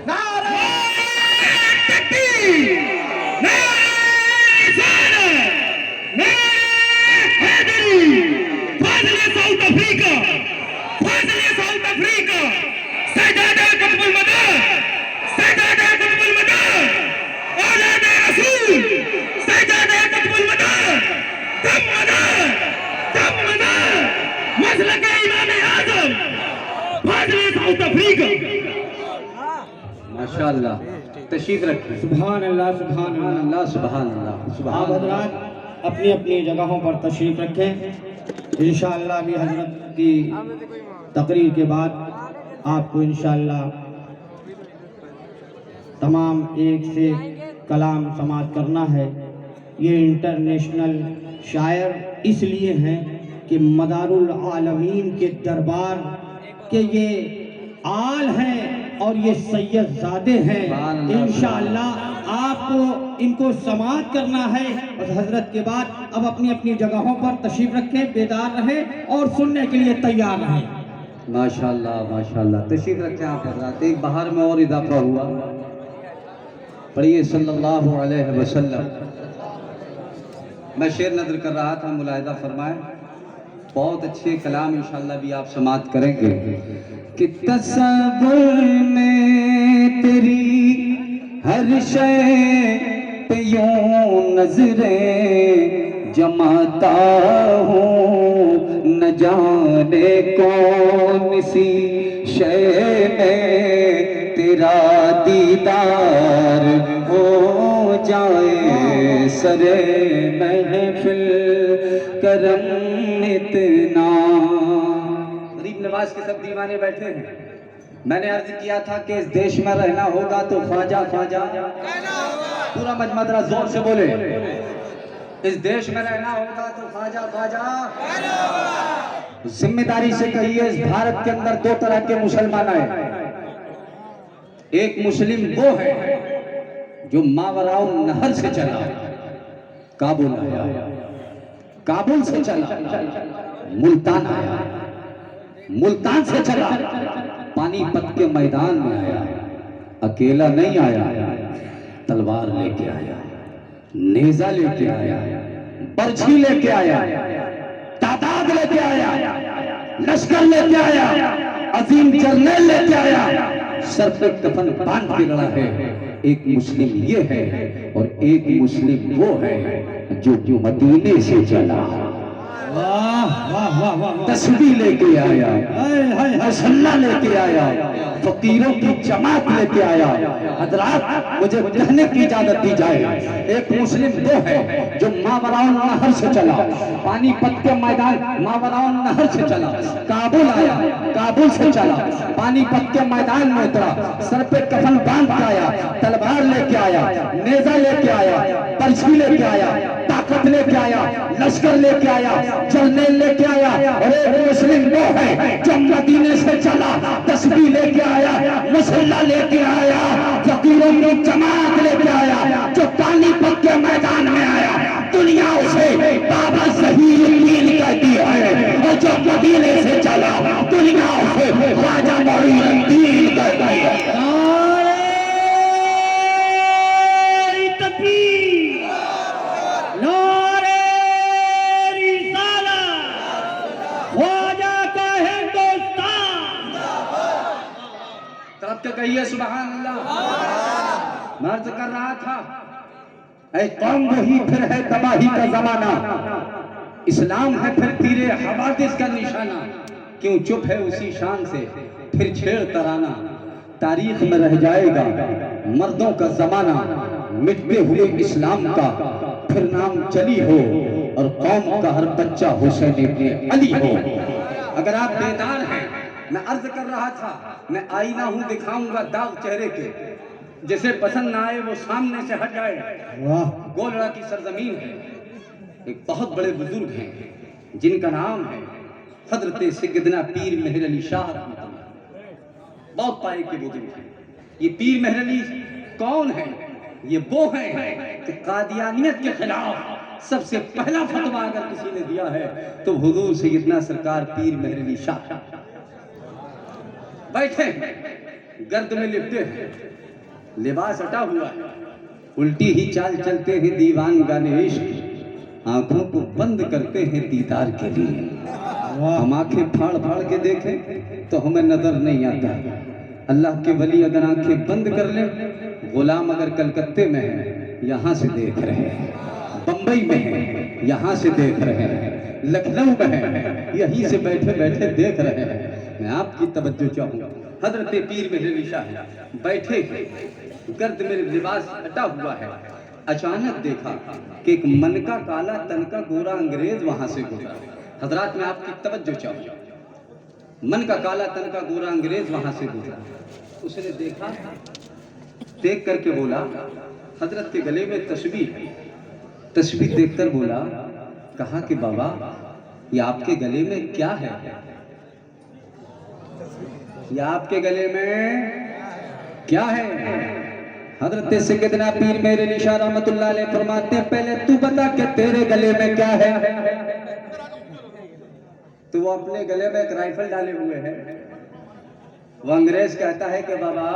نعرہ تکبیر، نعرہ رسالت، نعرہ حیدری، فاضل ساؤتھ افریقہ، فاضل ساؤتھ افریقہ، سجادہ قطب المدار، سجادہ قطب المدار، اولاد رسول، سجادہ قطب المدار، دم مدار، دم مدار، مسلک امام اعظم، فاضل ساؤتھ افریقہ۔ ماشاءاللہ، تشریف رکھیں، سبحان اللہ سبحان سبحان اللہ۔ اللہ سبحان اللہ آپ سبحان اللہ۔ حضرات اپنی اپنی جگہوں پر تشریف رکھیں، انشاءاللہ بھی حضرت کی تقریر کے بعد آپ کو انشاءاللہ تمام ایک سے کلام سماعت کرنا ہے۔ یہ انٹرنیشنل شاعر اس لیے ہیں کہ مدار العالمین کے دربار کے یہ آل ہیں اور یہ سید زادے ہیں، انشاءاللہ آپ کو ان کو سماعت کرنا ہے، اور حضرت کے بعد اب اپنی اپنی جگہوں پر تشریف رکھیں، بیدار رہیں اور سننے کے لیے تیار رہیں۔ ماشاءاللہ ماشاءاللہ، تشریف رکھیں آپ حضرات۔ ایک بہار میں اور اضافہ ہوا، پڑھیے صلی اللہ علیہ وسلم۔ میں شعر نظر کر رہا تھا، ملاحظہ فرمائیں، بہت اچھے کلام انشاءاللہ بھی آپ سماعت کریں گے کہ تصور میں تیری ہر شے پہ یوں نظریں جماتا ہوں، نہ جانے کون سی شے میں تیرا دیدار ہو جائے، سرے محفل کرم اتنا۔ غریب نواز کے سب دیوانے بیٹھے ہیں، میں نے عرض کیا تھا کہ اس دیش میں رہنا ہوگا تو خواجہ خواجہ، پورا مجمع ذرا زور سے بولے، اس دیش میں رہنا ہوگا تو خواجہ خواجہ۔ ذمہ داری سے کہیے، اس بھارت کے اندر دو طرح کے مسلمان ہیں، ایک مسلم وہ ہے جو ماوراء نہر سے چلا کابل آیا، کابل سے چلا ملتان آیا، ملتان سے چلا پانی پت کے میدان میں آیا، اکیلا نہیں آیا، تلوار لے کے آیا، نیزہ لے کے آیا، برچھی لے کے آیا، تعداد لے کے آیا، لشکر لے کے آیا، عظیم جرنیل لے کے آیا، سر پہ کفن باندھ کے لڑا ہے۔ ایک مسلم یہ ہے اور ایک مسلم وہ ہے جو مدینے سے چلا، تسبیح لے کے آیا، مسلح لے کے آیا، فقیروں کی جماعت لے کے آیا۔ حضرات مجھے کہنے کی اجازت دی جائے، ایک مسلم وہ ہے جو ماوراء النہر سے چلا، پانی پت کے میدان ماوراء النہر سے چلا، کابل آیا، کابل سے چلا پانی پت کے میدان میں اترا، سر پہ کفن باندھ کے آیا، تلوار لے کے آیا، نیزہ لے کے آیا، برچھی لے کے آیا، طاقت لے کے آیا، لشکر لے کے آیا، جرنیل لے کے آیا۔ اور ایک مسلم وہ ہے جو مدینے سے چلا، تسبیح لے کے آیا، مسلح لے کے آیا، فقیروں کی جماعت لے کے آیا، جو پانی پت کے میدان میں آیا، دنیا اسے بابا ظہیر الدین کہتی ہے، اور جو مدینے سے چلا دنیا اسے خواجہ معین الدین کہتی ہے۔ کہیے سبحان اللہ۔ میں عرض کر رہا تھا اے قوم وہی پھر ہے تباہی کا زمانہ، اسلام ہے پھر تیرے حوادث کا نشانہ، کیوں چپ ہے اسی شان سے پھر چھیڑ ترانہ، تاریخ میں رہ جائے گا مردوں کا زمانہ، مٹتے ہوئے اسلام کا پھر نام چلی ہو، اور قوم کا ہر بچہ حسین ابن علی ہو۔ اگر آپ بیدار ہیں، میں عرض کر رہا تھا میں آئینہ ہوں دکھاؤں گا داغ چہرے کے، جسے پسند نہ آئے وہ سامنے سے ہٹ جائے۔ گولڑا کی سرزمین ہے، ایک بہت بڑے بزرگ ہیں جن کا نام ہے حضرت سیدنا پیر مہر علی شاہ، بہت پائے کے بزرگ ہیں۔ یہ پیر مہر علی کون ہے؟ یہ وہ ہیں کہ قادیانیت کے خلاف سب سے پہلا فتویٰ اگر کسی نے دیا ہے تو حضور سیدنا سرکار پیر مہر علی شاہ۔ بیٹھے گرد میں لپٹے ہیں، لباس ہٹا ہوا ہے، الٹی ہی چال چلتے ہیں دیوان گانے عشق، آنکھوں کو بند کرتے ہیں دیدار کے لیے۔ ہم آنکھیں پھاڑ پھاڑ کے دیکھیں تو ہمیں نظر نہیں آتا، اللہ کے ولی اگر آنکھیں بند کر لیں، غلام اگر کلکتے میں ہے یہاں سے دیکھ رہے ہیں، بمبئی میں ہے یہاں سے دیکھ رہے ہیں، لکھنؤ میں ہے یہیں سے بیٹھے بیٹھے دیکھ رہے ہیں۔ میں آپ کی توجہ چاہوں، حضرت پیر مہر علی شاہ بیٹھے ہیں، گرد میں لباس ہٹا ہوا ہے، اچانک دیکھا کہ ایک من کا کالا تن کا گورا انگریز وہاں سے گزرا۔ حضرات میں آپ کی توجہ چاہوں، من کا کالا تن کا گورا انگریز وہاں سے گزرا، اس نے دیکھا، دیکھ کر کے بولا، حضرت کے گلے میں تسبیح، تسبیح دیکھ کر بولا، کہا کہ بابا یہ آپ کے گلے میں کیا ہے؟ یہ آپ کے گلے میں کیا ہے؟ حضرت سیدنا پیر مہر علی شاہ رحمت اللہ علیہ فرماتے ہیں پہلے تو بتا کہ تیرے گلے میں کیا ہے؟ تو وہ اپنے گلے میں ایک رائفل ڈالے ہوئے ہیں۔ وہ انگریز کہتا ہے کہ بابا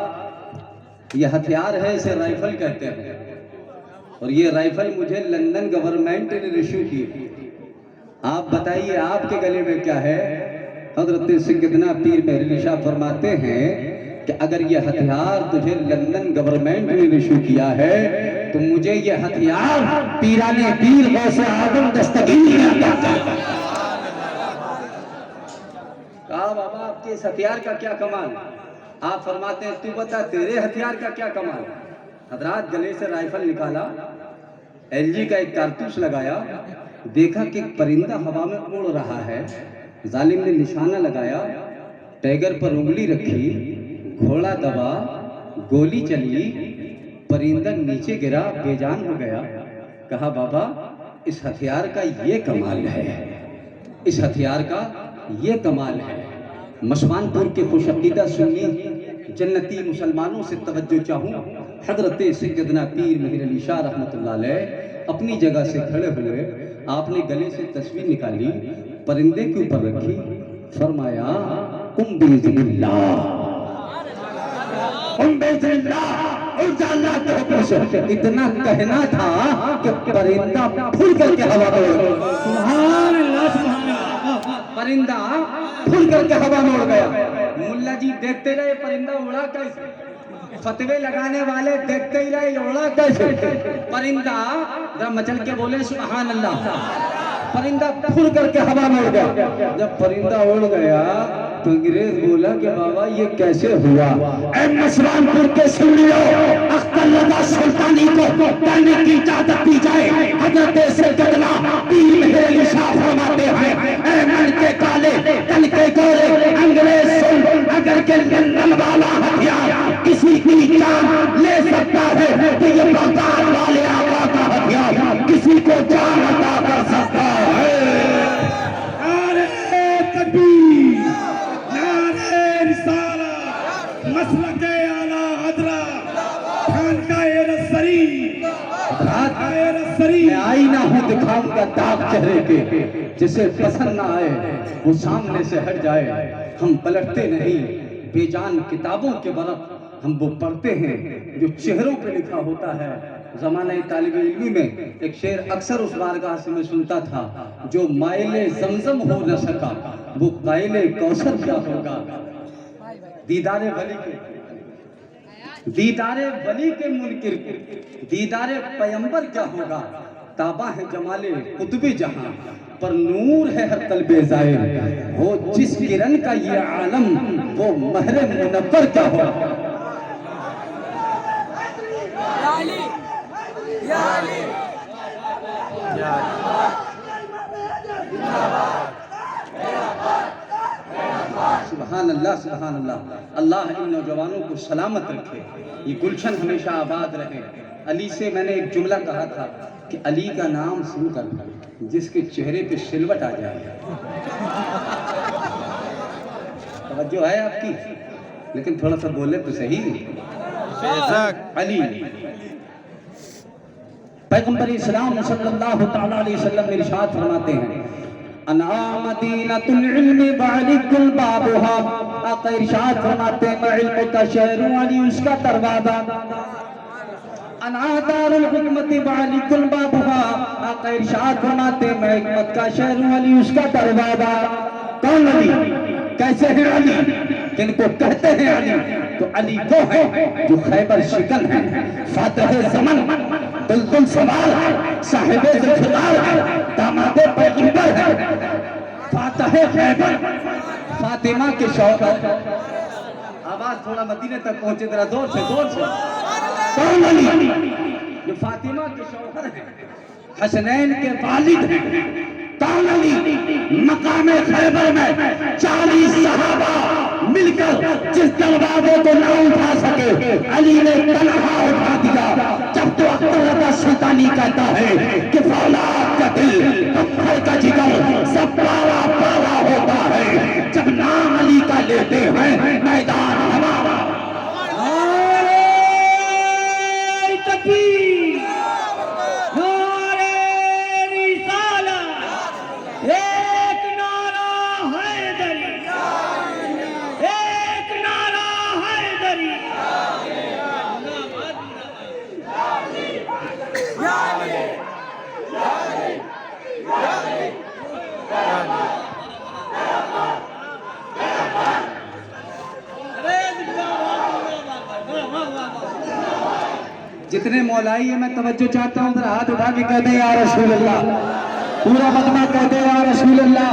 یہ ہتھیار ہے، اسے رائفل کہتے ہیں، اور یہ رائفل مجھے لندن گورنمنٹ نے ایشو کی، آپ بتائیے آپ کے گلے میں کیا ہے؟ حضرت سیدنا پیر مہر علی شاہ فرماتے ہیں کہ اگر یہ ہتھیار تجھے لندن گورنمنٹ نے ایشو کیا ہے تو مجھے یہ ہتھیار پیرانے پیر غوث اعظم دستگیر نے عطا کیا۔ کہا بابا آپ کے اس ہتھیار کا کیا کمال؟ آپ فرماتے ہیں تو بتا تیرے ہتھیار کا کیا کمال؟ حضرات گلے سے رائفل نکالا، ایل جی کا ایک کارتوس لگایا، دیکھا کہ ایک پرندہ ہوا میں اڑ رہا ہے، ظالم نے نشانہ لگایا، ٹیگر پر انگلی رکھی، گھوڑا دبا، گولی چلی، پرندہ نیچے گرا، بے جان ہو گیا۔ کہا بابا اس ہتھیار کا یہ کمال ہے، اس ہتھیار کا یہ کمال ہے۔ مشوان پور کے خوش عقیدہ سنی جنتی مسلمانوں سے توجہ چاہوں. حضرت سیدنا پیر مہر علی شاہ رحمۃ اللہ علیہ اپنی جگہ سے کھڑے ہوئے, آپ نے گلے سے تصویر نکالی, پرندے کے اوپر رکھی, فرمایا قم بإذن اللہ, قم بإذن اللہ, اٹھ اللہ کے حکم سے. اتنا کہنا تھا کہ پرندہ پھول کر کے ہوا میں اڑ گیا. سبحان اللہ سبحان اللہ. پرندہ پھول کر کے ہوا میں اڑ گیا. ملا جی دیکھتے رہے پرندہ اڑا کیسے, فتوے لگانے والے دیکھتے ہی رہے اڑا کیسے. پرندہ ذرا مچل کے بولے سبحان اللہ. پرندہ پھول کر کے ہوا میں اڑ گیا. جب پرندہ اڑ گیا تو انگریز بولا کہ بابا یہ کیسے ہوا. اے مسلمان پور کے سنیو, اختر رضا سلطانی کو کہنے کی اجازت دی جائے. حضرت سیدنا پیر مہر علی شاہ فرماتے ہیں, اے من کے کالے تن کے گورے انگریز سن, اگر کہ لندن والا ہتھیار کسی کی جان لے سکتا ہے تو یہ بغداد والے آقا کا ہتھیار کسی کو جان عطا کر سکتا ہے. نعرہ تکبیر, نعرہ رسالت, مسلک اعلیٰ حضرت, خانقاہ رسری, میں آئینہ ہوں دکھاؤں گا داغ چہرے کے, جسے پسند نہ آئے وہ سامنے سے ہٹ جائے. ہم پلٹتے نہیں بے جان کتابوں کے ورق, ہم وہ پڑھتے ہیں جو چہروں پہ لکھا ہوتا ہے. زمانہ طالب علمی میں ایک شعر اکثر اس بارگاہ سے میں سنتا تھا, جو مائل زمزم ہو نہ سکا وہ قائل کوثر کیا ہوگا. دیدار ولی کے دیدار ولی کے منکر دیدار پیمبر کیا ہوگا. تابہ ہے جمال قطب جہاں پر نور ہے ہر قلب زائر, وہ جس کرن کا یہ عالم وہ مہر منور کیا ہوگا. سبحان اللہ سبحان اللہ. اللہ ان نوجوانوں کو سلامت رکھے, یہ گلشن ہمیشہ آباد رہے. علی سے میں نے ایک جملہ کہا تھا کہ علی کا نام سن کر جس کے چہرے پہ سلوٹ آ جائے. توجہ ہے آپ کی, لیکن تھوڑا سا بولے تو صحیح. علی پیغمبر اسلام صلی اللہ تعالی علیہ وسلم ارشاد فرماتے ہیں, انا مدینۃ العلم بعلک البابها. آقا ارشاد فرماتے ہیں, میں علم کا شہر ہوں, علی اس کا دروازہ. انا دار الحکمت بعلک البابها. آقا ارشاد فرماتے ہیں, میں حکمت کا شہر ہوں, علی اس کا دروازہ. کون علی, کیسے ہیں علی, کن کو کہتے ہیں علی؟ تو علی وہ ہے جو خیبر شکن ہے, فاتح زمن, دلدل سوال ہے, صاحب ذوالجلال ہے, داماد پیغمبر ہے, فاتح خیبر, فاطمہ کے شوہر. آواز تھوڑا مدینے تک پہنچے ذرا زور سے زور سے. کون علی, جو فاطمہ کے شوہر ہیں, حسنین کے والد ہیں. کون علی, مقام خیبر میں 40 صحابہ مل کر جس دروازے کو نہ اٹھا سکے علی نے تنہا اٹھا دیا. جب تو اختر رضا سلطانی کہتا ہے کہ فولاد کا دل پتھر کا جگر سب پارا پارا ہوتا ہے, جب نام علی کا لیتے ہیں میدان ہمارا. نعرہ تکبیر, نعرہ رسالت, ایک نعرہ حیدری, ایک نعرہ حیدری. جتنے مولائی ہیں میں توجہ چاہتا ہوں, ذرا ہاتھ اٹھا کے کہتے ہیں یا رسول اللہ. پورا مجمع کہتے ہیں یا رسول اللہ.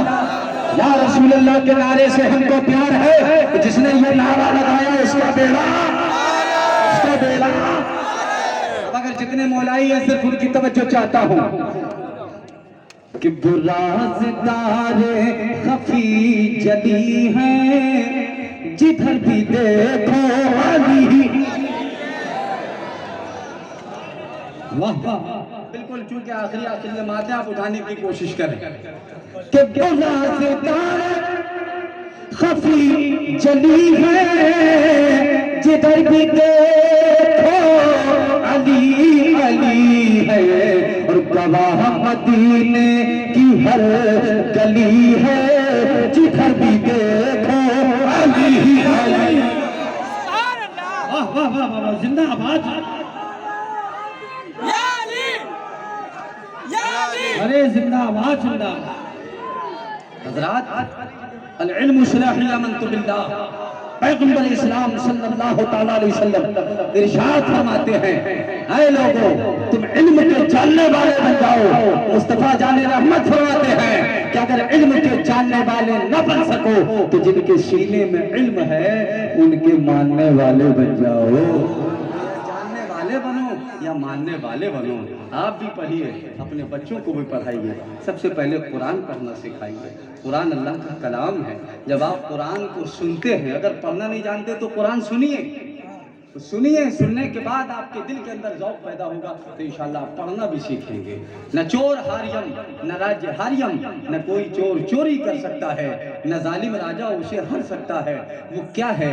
یا رسول اللہ کے نعرے سے ہم کو پیار ہے, جس نے یہ نعرہ لگایا اس کا بیڑا, اس کا بیڑا. اب اگر جتنے مولائی ہیں صرف ان کی توجہ چاہتا ہوں کہ وہ رازدار خفی جلی ہیں, جدھر بھی دیکھو علی. واہ بالکل, چونکہ آخری نمازیں آپ اٹھانے کی کوشش کریں کہ وہ رازدار خفی جلی ہے, جدھر بھی دیکھو علی علی ہے، اور گواہ مدینے کی ہر گلی ہے، جدھر بھی دیکھو علی علی۔ واہ واہ واہ واہ، زندہ آباد، ارے زندہ آباد، زندہ آباد۔ حضرات، العلم سلاح آمنت باللہ، پیغمبر اسلام صلی اللہ تعالیٰ علیہ وسلم ارشاد فرماتے ہیں، اے لوگو تم علم کے جاننے والے بن جاؤ۔ مصطفیٰ جان رحمت فرماتے ہیں کہ اگر علم کے جاننے والے نہ بن سکو تو جن کے سینے میں علم ہے ان کے ماننے والے بن جاؤ۔ جاننے والے بنو یا ماننے والے بنو۔ آپ بھی پڑھیے، اپنے بچوں کو بھی پڑھائیے، سب سے پہلے قرآن پڑھنا سکھائیے۔ قرآن اللہ کا کلام ہے۔ جب آپ قرآن کو سنتے ہیں، اگر پڑھنا نہیں جانتے تو قرآن سنیے، سنیے، سننے کے بعد آپ کے دل کے اندر ذوق پیدا ہوگا تو انشاءاللہ آپ پڑھنا بھی سیکھیں گے۔ نہ چور ہاریم، نہ راج ہاریم، نہ کوئی چور چوری کر سکتا ہے، نہ ظالم راجہ اسے ہر سکتا ہے۔ وہ کیا ہے؟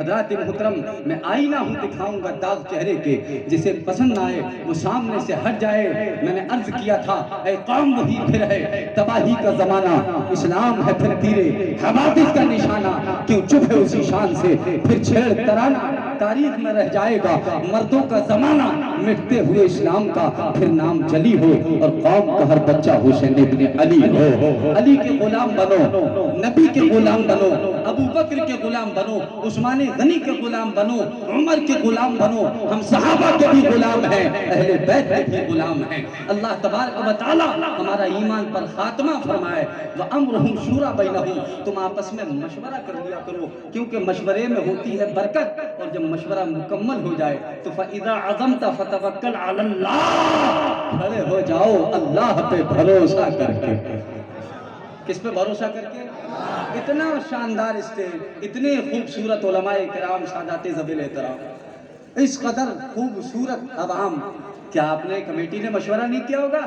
حضرات محترم، میں آئینہ ہوں دکھاؤں گا داغ چہرے کے، جسے پسند نہ آئے وہ سامنے سے ہٹ جائے۔ میں نے عرض کیا تھا اے قوم وہی پھر ہے تباہی کا زمانہ، اسلام ہے پھر تیرے حوادث کا نشانہ، کیوں چپ ہے اسی شان سے پھر چھیڑ ترانہ، تاریخ میں رہ جائے گا مردوں کا زمانہ، مٹتے ہوئے اسلام کا پھر نام جلی ہو، اور قوم کا ہر بچہ حسین ابن علی ہو۔ علی کے غلام بنو، نبی کے غلام بنو، ابو بکر کے غلام بنو، عثمان غنی کے غلام بنو، عمر کے غلام بنو، ہم صحابہ کے بھی غلام ہیں، اہل بیت کے بھی غلام ہیں۔ اللہ تبارک و تعالی ہمارا ایمان پر خاتمہ فرمائے۔ وَأَمْرُهُمْ شُورَى بَيْنَهُمْ، تم آپس میں مشورہ کر لیا کرو، کیونکہ مشورے میں ہوتی ہے برکت، اور جب مشورہ مکمل ہو جائے تو فَإِذَا عَزَمْتَ فَتَوَكَّلْ عَلَى اللَّهِ، کھڑے ہو جاؤ اللہ پہ بھروسہ کر کے۔ کس پہ بھروسہ کر کے؟ اتنا شاندار اسٹیج، اتنے خوبصورت علماء کرام، سادات ذویل احترام، اس قدر خوبصورت عوام، کیا آپ نے کمیٹی نے مشورہ نہیں کیا ہوگا؟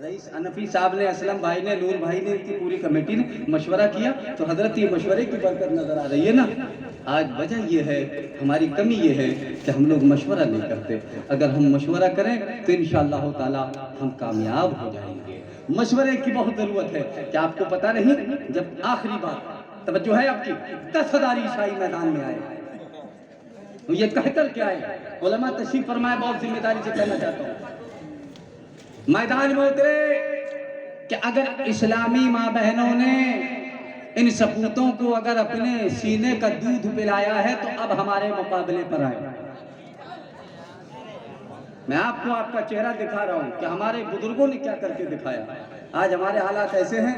رئیس انفی صاحب نے، اسلم بھائی نے، نور بھائی نے، کی پوری کمیٹی نے مشورہ کیا، تو حضرت یہ مشورے کی برکت نظر آ رہی ہے نا۔ آج وجہ یہ ہے، ہماری کمی یہ ہے کہ ہم لوگ مشورہ نہیں کرتے۔ اگر ہم مشورہ کریں تو انشاءاللہ تعالی ہم کامیاب ہو جائیں گے۔ مشورے کی بہت ضرورت ہے۔ کیا آپ کو پتہ نہیں، جب آخری بات توجہ ہے آپ کی، 10,000 عیسائی میدان میں آئے، تو یہ کہہ کر کے آئے، علماء تشریف فرمائے، بہت ذمہ داری سے کہنا چاہتا ہوں، میدان میں اترے کہ اگر اسلامی ماں بہنوں نے ان سپوتوں کو اگر اپنے سینے کا دودھ پلایا ہے تو اب ہمارے مقابلے پر آئے۔ میں آپ کو آپ کا چہرہ دکھا رہا ہوں کہ ہمارے بزرگوں نے کیا کر کے دکھایا۔ آج ہمارے حالات ایسے ہیں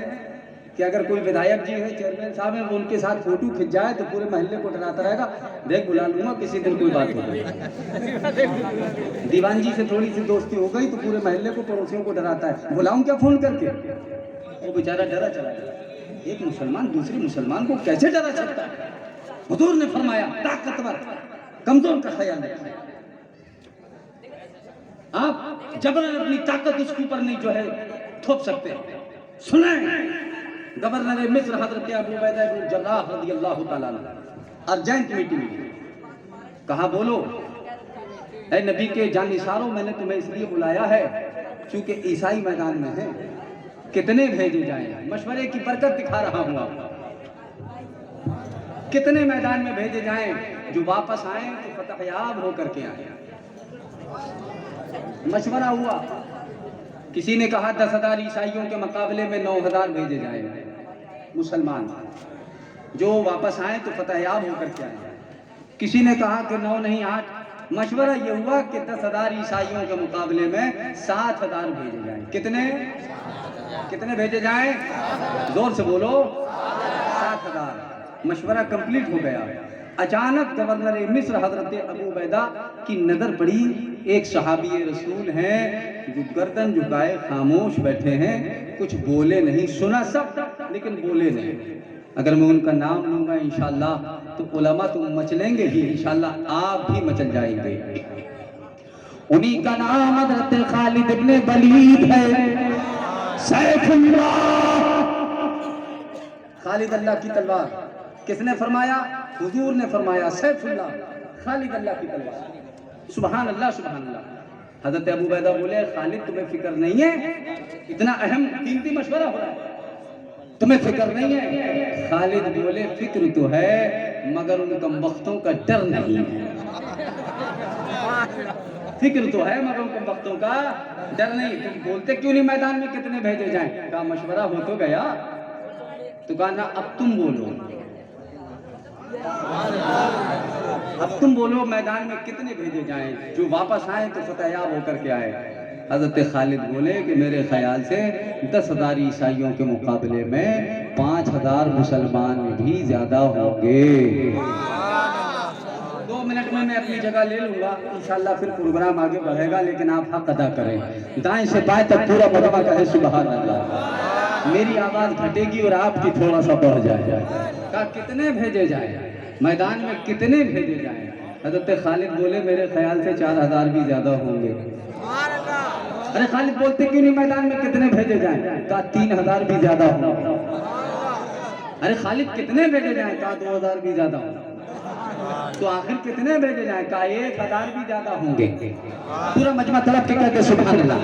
کہ اگر کوئی ودھایک جی ہے، چیئرمین صاحب ہیں، وہ ان کے ساتھ فوٹو کھنچ جائے تو پورے محلے کو ڈراتا رہے گا، دیکھ بلا لوں گا کسی دن کوئی بات ہو گئی۔ دیوان جی سے تھوڑی سی دوستی ہو گئی تو پورے محلے کو، پڑوسیوں کو ڈراتا ہے، بلاؤں کیا فون کر کے؟ وہ بیچارہ ڈرا چلا گیا۔ ایک مسلمان دوسرے مسلمان کو کیسے ڈرا سکتا ہے؟ حضور نے فرمایا طاقتور کمزور کا خیال رکھیں۔ آپ جبراً اپنی طاقت اس کے اوپر نہیں جو ہے تھوپ سکتے۔ سنیں، گورنر مصر حضرت ابو عبیدہ بن جراح رضی اللہ تعالیٰ عنہ ارجنٹ میٹنگ، کہا بولو اے نبی کے جانثاروں، میں نے تمہیں اس لیے بلایا ہے چونکہ عیسائی میدان میں ہیں، کتنے بھیجے جائیں؟ مشورے کی برکت دکھا رہا ہوں آپ، کتنے میدان میں بھیجے جائیں جو واپس آئیں تو فتح یاب ہو کر کے آئیں۔ مشورہ ہوا، کسی نے کہا 10,000 عیسائیوں کے مقابلے میں 9,000 بھیجے جائیں مسلمان، جو واپس آئیں تو فتح یاب ہو کر کے آئیں۔ کسی نے کہا کہ 9 نہیں 8۔ مشورہ یہ ہوا کہ 10,000 عیسائیوں کے مقابلے میں 7,000 بھیجے جائیں۔ کتنے بھیجے جائیں؟ زور سے بولو، 7,000۔ مشورہ کمپلیٹ ہو گیا۔ اچانک گورنر مصر حضرت ابو عبیدہ کی نظر پڑی، ایک صحابی رسول ہیں جو گردن جھکائے خاموش بیٹھے ہیں، کچھ بولے نہیں، سنا سب لیکن بولے نہیں۔ اگر میں ان کا نام لوں گا انشاءاللہ تو علماء تو مچلیں گے ہی، انشاءاللہ آپ بھی مچل جائیں گے۔ انہی کا نام حضرت خالد ابن ولید ہے، سیف اللہ، خالد اللہ کی تلوار، کس نے فرمایا؟ حضور نے فرمایا سیف اللہ، خالد اللہ کی تلوار۔ سبحان اللہ سبحان اللہ۔ حضرت ابو عبیدہ بولے خالد تمہیں فکر نہیں ہے؟ اتنا اہم قیمتی مشورہ ہو رہا ہے، تمہیں فکر نہیں ہے؟ خالد بولے فکر تو ہے مگر ان کم وقتوں کا ڈر نہیں ہے۔ فکر تو ہے مگر ان کم وقتوں کا ڈر نہیں۔ تم بولتے کیوں نہیں میدان میں کتنے بھیجے جائیں؟ کہا مشورہ ہو تو گیا، تو کہا نا اب تم بولو، اب تم بولو میدان میں کتنے بھیجے جائیں، جو واپس آئیں تو فتح یاب ہو کر کے آئے۔ حضرت خالد بولے کہ میرے خیال سے 10,000 عیسائیوں کے مقابلے میں 5,000 مسلمان بھی زیادہ ہوں گے۔ 2 منٹ میں اپنی جگہ لے لوں گا، انشاءاللہ پھر پروگرام آگے بڑھے گا، لیکن آپ حق ادا کریں۔ دائیں سے بائیں تک پورا مجمع کہے سبحان اللہ۔ میری آواز گھٹے گی اور آپ کی تھوڑا سا بڑھ جائے۔ کہا کتنے بھیجے جائیں میدان میں، کتنے بھیجے جائیں؟ حضرت خالد بولے میرے خیال سے 4,000 بھی زیادہ ہوں گے۔ ارے خالد بولتے کیوں نہیں میدان میں کتنے بھیجے جائیں؟ کہا 3,000 بھی زیادہ ہوں گے۔ ارے خالد کتنے بھیجے جائیں؟ کہا 2,000 بھی زیادہ ہوں گے۔ تو آخر کتنے بھیجے جائیں؟ کہا 1,000 بھی زیادہ ہوں گے۔ پورا مجمع طلب کے کہتے سبحان اللہ۔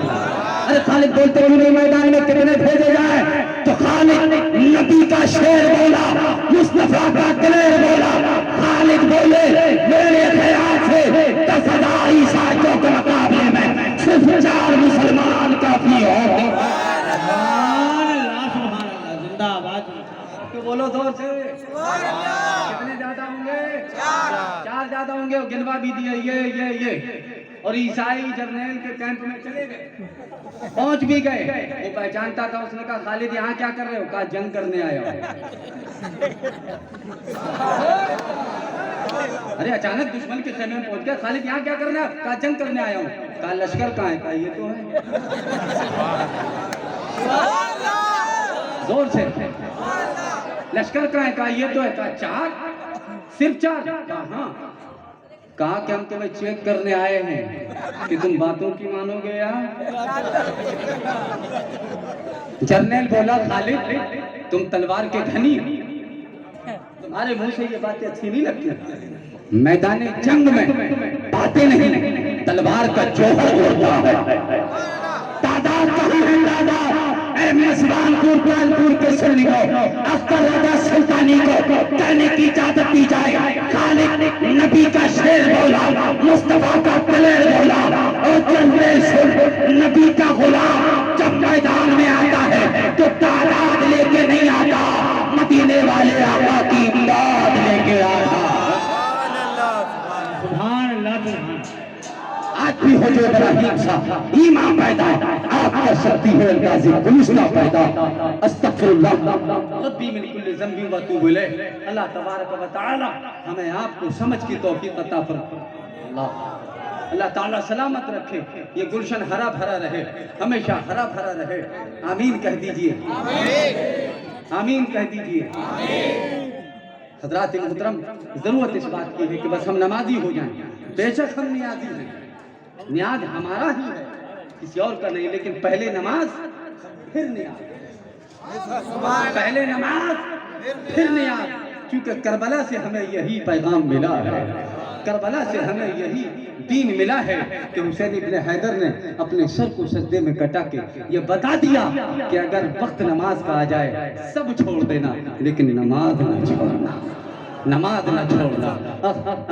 ارے خالد بولتے کیوں نہیں میدان میں کتنے بھیجے جائیں؟ تو خالد نبی کا شعر بولا، مصطفیٰ کا دلیر بولا۔ خالد بولے میرے خیال سے 10,000 عیسائیوں کے مقابلے میں صرف 4 مسلمان کافی ہوں گے۔ سبحان اللہ سبحان اللہ، زندہ آباد۔ تو بولو زور سے کتنے زیادہ ہوں گے؟ 4 زیادہ ہوں گے۔ اور گنوا بھی دیا یہ اور عیسائی جرنیل کے کیمپ میں چلے گئے، پہنچ بھی گئے۔ وہ پہچانتا تھا، اس نے کہا خالد یہاں کیا کر رہے ہو؟ کہا جنگ کرنے آیا ہوں۔ ارے اچانک دشمن کے خیمے میں پہنچ گیا، خالد یہاں کیا کر رہے ہیں؟ کہا جنگ کرنے آیا ہوں۔ کہا لشکر کہاں ہے؟ کہا یہ تو ہے۔ زور سے لشکر کہاں ہے؟ کہا یہ تو ہے۔ کہا 4 صرف 4؟ کہا ہاں۔ کہا کہ ہم تمہیں چیک کرنے آئے ہیں کہ تم باتوں کی مانو گے یا؟ جرنیل بولا خالد تم تلوار کے دھنی، تمہارے منہ سے یہ باتیں اچھی نہیں لگتی۔ میدان جنگ میں باتیں نہیں، تلوار کا جوہر ہوتا ہے۔ تعداد کہاں ہے تعداد؟ اے مسلمان پور کے سنیوں، اختر رضا سلطانی کو کہنے کی اجازت دی جائے۔ خالد نبی کا شعر بولا، مصطفیٰ کا دلیر بولا، اور جنریل نبی کا غلام جب میدان میں آتا ہے تو تعداد لے کے نہیں آتا، مدینے والے آقا کی امداد لے کے آتا۔ سبحان اللہ سبحان۔ آج بھی ہو جو ابراہیم صاحب ایمان پیدا، آپ کر سکتی ہے غازی گلستہ پیدا۔ استغفر اللہ ربی من کل ذنب واتوب الیہ۔ اللہ تبارک و تعالی ہمیں آپ کو سمجھ کی توفیق عطا فرمائے۔ اللہ تعالیٰ سلامت رکھے، یہ گلشن ہرا بھرا رہے، ہمیشہ ہرا بھرا رہے۔ آمین کہہ دیجئے، آمین کہہ دیجئے۔ حضرات محترم، ضرورت اس بات کی ہے کہ بس ہم نمازی ہو جائیں۔ بے شک ہم نیازی ہیں، نیاز ہمارا ہی ہے، کسی اور کا نہیں، لیکن پہلے نماز پھر نیاز، پہلے نماز پھر نیاز۔ کیونکہ کربلا سے ہمیں یہی پیغام ملا ہے، کربلا سے ہمیں یہی دین ملا ہے کہ حسین ابن حیدر نے اپنے سر کو سجدے میں کٹا کے یہ بتا دیا کہ اگر وقت نماز کا آ جائے سب چھوڑ دینا لیکن نماز نہ چھوڑنا، نماز نہ چھوڑنا۔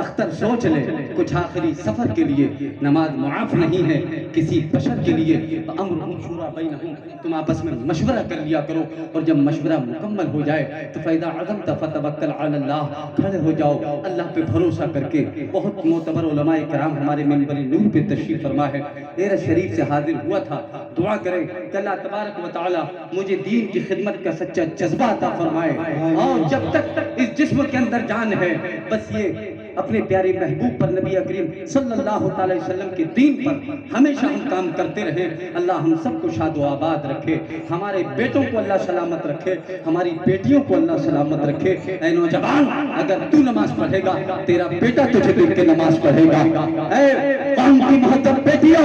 اختر سوچ لے کچھ آخری سفر کے لیے نماز معاف نہیں ہے کسی بشر کے لیے۔ امرہم شورا بینہم، تم آپس میں مشورہ کر لیا کرو، اور جب مشورہ مکمل ہو جائے تو فَإِذَا عَزَمْتَ فَتَوَكَّلْ عَلَى اللَّهِ، کھڑے ہو جاؤ اللہ پہ بھروسہ کر کے۔ بہت معتبر علماء کرام ہمارے منبر نور پہ تشریف فرما ہے، میرے شریف سے حاضر ہوا تھا، دعا کریں کہ اللہ تبارک و تعالی مجھے دین کی خدمت کا سچا جذبہ عطا فرمائے، اور جب تک اس جسم کے اندر جان ہے بس یہ اپنے پیارے محبوب پر نبی کریم صلی اللہ علیہ وسلم کے دین پر ہمیشہ ہم کام کرتے رہے۔ اللہ ہم سب کو شاد و آباد رکھے، ہمارے بیٹوں کو اللہ سلامت رکھے، ہماری بیٹیوں کو اللہ سلامت رکھے۔ اے نوجوان، اگر تو نماز پڑھے گا تیرا بیٹا تجھے دیکھ کے نماز پڑھے گا۔ اے قوم کی محترم بیٹیوں،